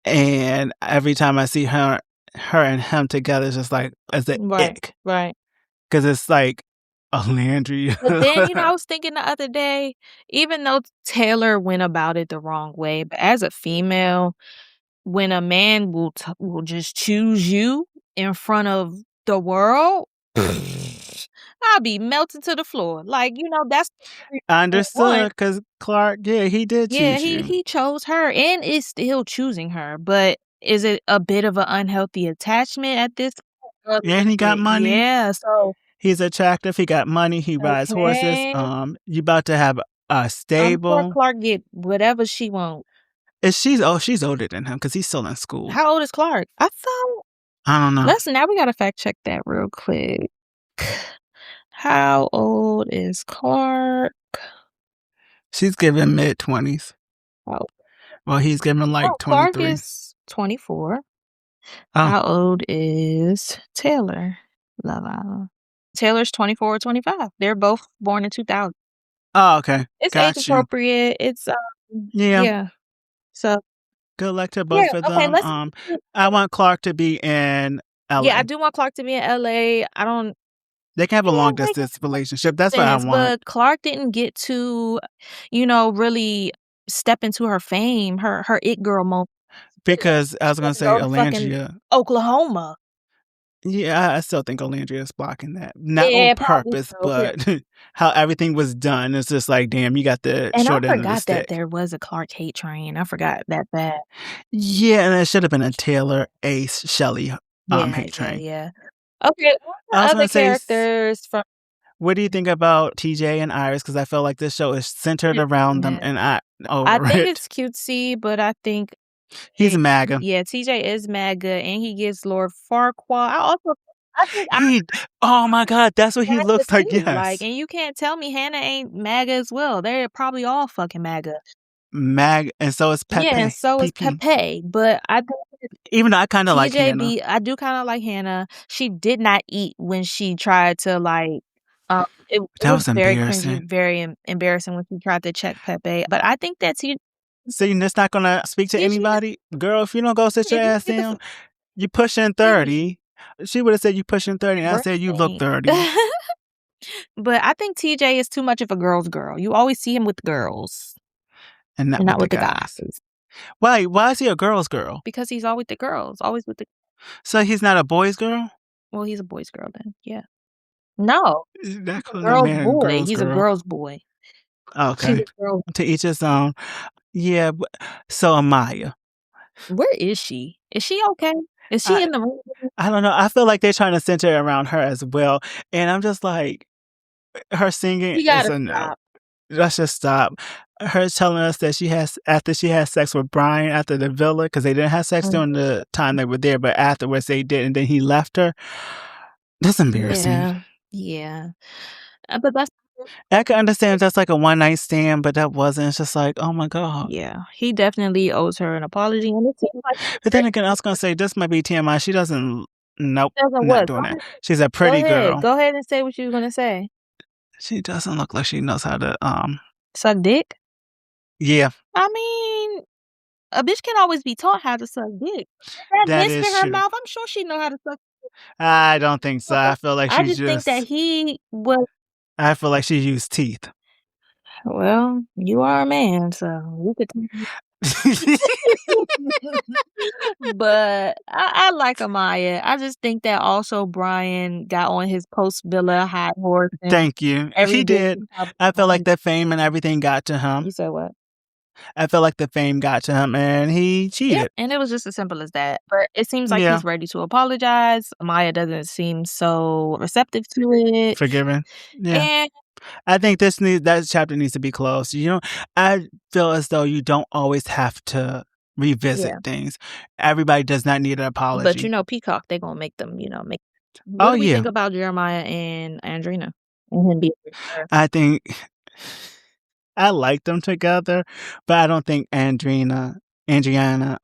And every time I see her and him together, it's just like as an ick, right? Because it's like Alandria. But then, I was thinking the other day, even though Taylor went about it the wrong way, but as a female, when a man will just choose you in front of the world, I'll be melting to the floor. Like, that's I understood because Clark, he did choose you. He chose her and is still choosing her. But is it a bit of an unhealthy attachment at this point? Yeah, and he got money. Yeah, so he's attractive. He got money. He rides horses. You about to have a stable. I'm sure Clark get whatever she wants. She's older than him because he's still in school. How old is Clark? I don't know. Now we gotta fact check that real quick. How old is Clark? She's giving mid-20s. Oh. Well, he's giving like 23. Clark is 24. How old is Taylor? Love Island. Taylor's 24 or 25. They're both born in 2000. Oh, okay. It's age appropriate. It's yeah. So good luck to both of them. I want Clark to be in LA. Yeah, I do want Clark to be in LA. They can have a long distance relationship. That's what I want. But Clark didn't get to, really step into her fame, her it girl moment. Because I was going to say Alandria. Oklahoma. Yeah, I still think Alandria is blocking that. Not on purpose, but how everything was done. It's just like, damn, you got the short end of the stick. I forgot that there was a Clark hate train. I forgot that bad. Yeah, and it should have been a Taylor, Ace, Shelley hate train. Yeah. Okay, other characters from... What do you think about TJ and Iris? Because I feel like this show is centered around them, and I think it's cutesy, but I think he's MAGA. Yeah, TJ is MAGA, and he gives Lord Farquaad. Oh my God, that's what he looks like. Yes, and you can't tell me Hannah ain't MAGA as well. They're probably all fucking MAGA. MAGA, and so is Pepe. Yeah, and so is Pepe. But I think even though I kind of like Hannah. I do kind of like Hannah. She did not eat when she tried to that was very cringy, very embarrassing when she tried to check Pepe. But I think that's you. So you're just not gonna speak to anybody, girl. If you don't go sit your ass down, you pushing 30. She would have said you pushing 30, and I said you look 30. But I think TJ is too much of a girl's girl. You always see him with girls, and not with the guys. Why is he a girl's girl? Because he's always with the girls, always with the... So he's not a boy's girl? Well, he's a boy's girl then, yeah. No. He's a girl's boy. He's a girl's boy. Okay. To each his own. Yeah, so Amaya. Where is she? Is she okay? Is she in the room? I don't know. I feel like they're trying to center around her as well. And I'm just like, her singing is a no. Let's just stop. Her telling us that after she had sex with Brian after the villa, because they didn't have sex during the time they were there, but afterwards they did, and then he left her. That's embarrassing. Yeah. But that's... I can understand that's like a one-night stand, but that wasn't. It's just like, oh my God. Yeah, he definitely owes her an apology. And it seems like... But then again, I was going to say, this might be TMI. She doesn't... Nope, not doing that. She's a pretty girl. Go ahead and say what you were going to say. She doesn't look like she knows how to... Suck dick? Yeah. I mean, a bitch can always be taught how to suck dick. That lisp in her mouth, I'm sure she know how to suck dick. I don't think so. I feel like I just think that he was... I feel like she used teeth. Well, you are a man, so you could... But I like Amaya. I just think that also Brian got on his post-villa high horse. Thank you. He did. I feel like that fame and everything got to him. You said what? I feel like the fame got to him and he cheated. Yep, and it was just as simple as that. But it seems like he's ready to apologize. Maya doesn't seem so receptive to it. Forgiving. Yeah. And I think that chapter needs to be closed. I feel as though you don't always have to revisit things. Everybody does not need an apology. But Peacock, they're gonna make them, make. What do we think about Jeremiah and Andrina? I think I like them together, but I don't think Andriana,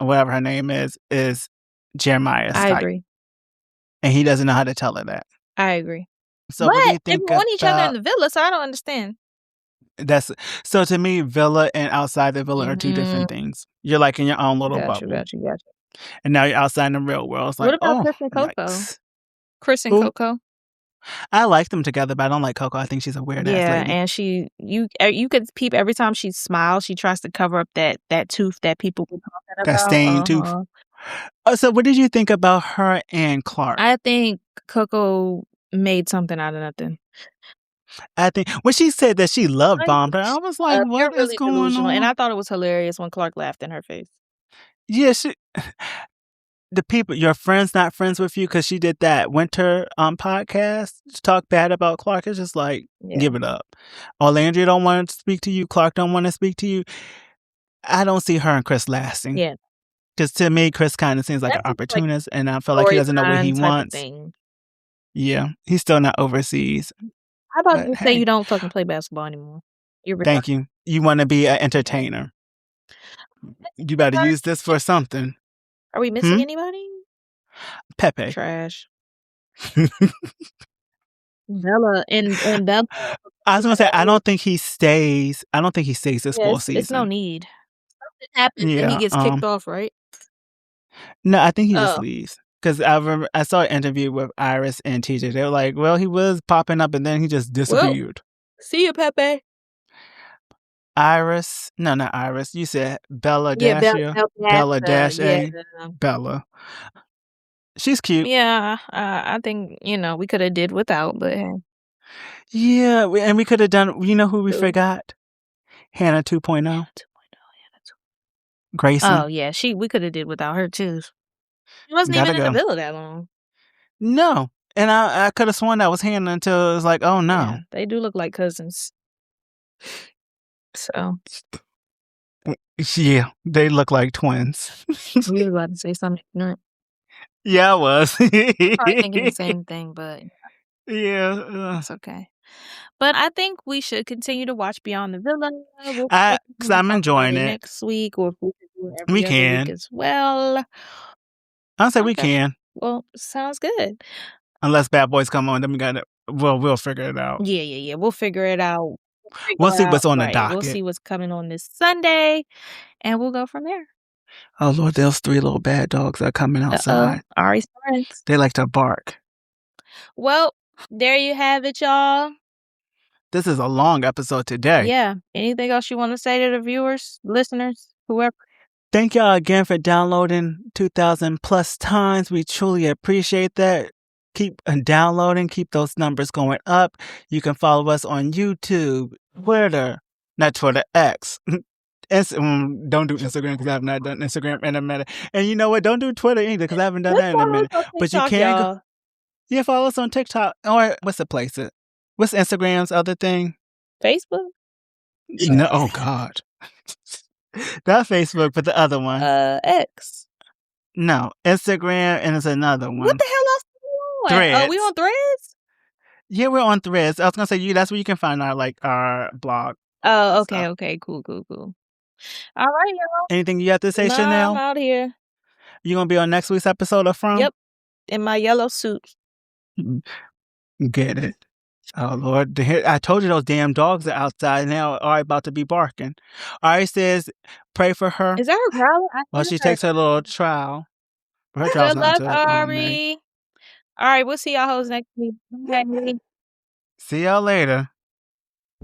or whatever her name is Jeremiah's type. I agree. And he doesn't know how to tell her that. I agree. So what do you think they want each other in the villa, so I don't understand. So to me, villa and outside the villa are two different things. You're like in your own little bubble. Gotcha. And now you're outside in the real world. It's like, what about Chris and Coco? Yikes. Chris and Coco? I like them together, but I don't like Coco. I think she's a weird ass lady. And you could peep every time she smiles, she tries to cover up that tooth that people were talking about. That stained tooth. So what did you think about her and Clark? I think Coco made something out of nothing. I think when she said that she love bombed her, I was like, what is going on? And I thought it was hilarious when Clark laughed in her face. Yeah, the people, your friends not friends with you, because she did that winter podcast to talk bad about Clark. It's just like, give it up. Landry don't want to speak to you. Clark don't want to speak to you. I don't see her and Chris lasting. Yeah. Because to me, Chris kind of seems like an opportunist, and I feel like he doesn't know what he wants. Yeah, he's still not overseas. How about you say you don't fucking play basketball anymore? Thank you. You want to be an entertainer. You better use this for something. Are we missing anybody? Pepe. Trash. Bella and Bella. I was gonna say I don't think he stays this full season. It's no need. Something happens and he gets kicked off, right? No, I think he just leaves. Because I saw an interview with Iris and TJ. They were like, well, he was popping up and then he just disappeared. See you, Pepe. Iris. No, not Iris. You said Bella Dash. Bella Dash A. Bella. She's cute. Yeah. I think, we could have did without, but hey. Yeah. And we could have done, who we forgot? Hannah 2.0. Hannah 2.0. Grayson. Oh, yeah. We could have did without her, too. She wasn't even in the villa that long. No. And I could have sworn that was Hannah until it was like, oh, no. Yeah, they do look like cousins. So. Yeah, they look like twins. You were about to say something ignorant. Yeah, I was. Probably thinking the same thing, but. Yeah. It's okay. But I think we should continue to watch Beyond the Villa. Because I'm enjoying it. Next week, or if we can do it every other week as well. I'll say we can. Well, sounds good. Unless Bad Boys come on, then we'll figure it out. Yeah. We'll figure it out. We'll see what's on the docket. We'll see what's coming on this Sunday, and we'll go from there. Oh, Lord, those 3 little bad dogs are coming outside. Ari's friends. They like to bark. Well, there you have it, y'all. This is a long episode today. Yeah. Anything else you want to say to the viewers, listeners, whoever? Thank y'all again for downloading 2,000 plus times. We truly appreciate that. Keep downloading. Keep those numbers going up. You can follow us on YouTube, Twitter, not Twitter, X. Don't do Instagram because I have not done Instagram in a minute. And you know what? Don't do Twitter either because I haven't done that in a minute. But you can go. Yeah, follow us on TikTok. Or what's the place? What's Instagram's other thing? Facebook? No, oh, God. Not Facebook, but the other one. X. No, Instagram, and it's another one. What the hell else are we on? Threads. Are we on Threads? Yeah, we're on Threads. I was gonna say that's where you can find our blog. Oh, okay, okay, cool. All right, y'all. Anything you have to say, Chanel? I'm out here. You gonna be on next week's episode of From? Yep, in my yellow suit. Get it. Oh, Lord. I told you those damn dogs are outside now. Ari about to be barking. Ari says, pray for her. Is that her growling? Well, she takes her little trial. Her Good luck, Ari. All right, we'll see y'all hoes next week. Okay. See y'all later.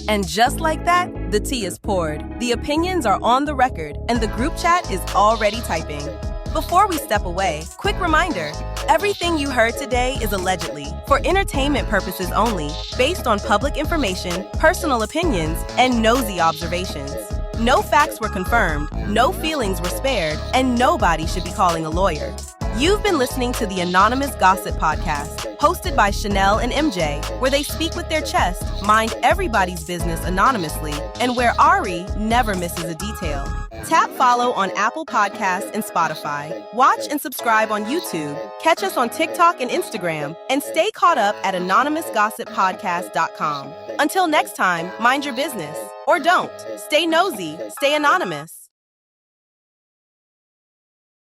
And just like that, the tea is poured. The opinions are on the record, and the group chat is already typing. Before we step away, quick reminder, everything you heard today is allegedly, for entertainment purposes only, based on public information, personal opinions, and nosy observations. No facts were confirmed, no feelings were spared, and nobody should be calling a lawyer. You've been listening to the Anonymous Gossip Podcast, hosted by Chanel and MJ, where they speak with their chest, mind everybody's business anonymously, and where Ari never misses a detail. Tap follow on Apple Podcasts and Spotify. Watch and subscribe on YouTube. Catch us on TikTok and Instagram. And stay caught up at anonymousgossippodcast.com. Until next time, mind your business. Or don't. Stay nosy. Stay anonymous.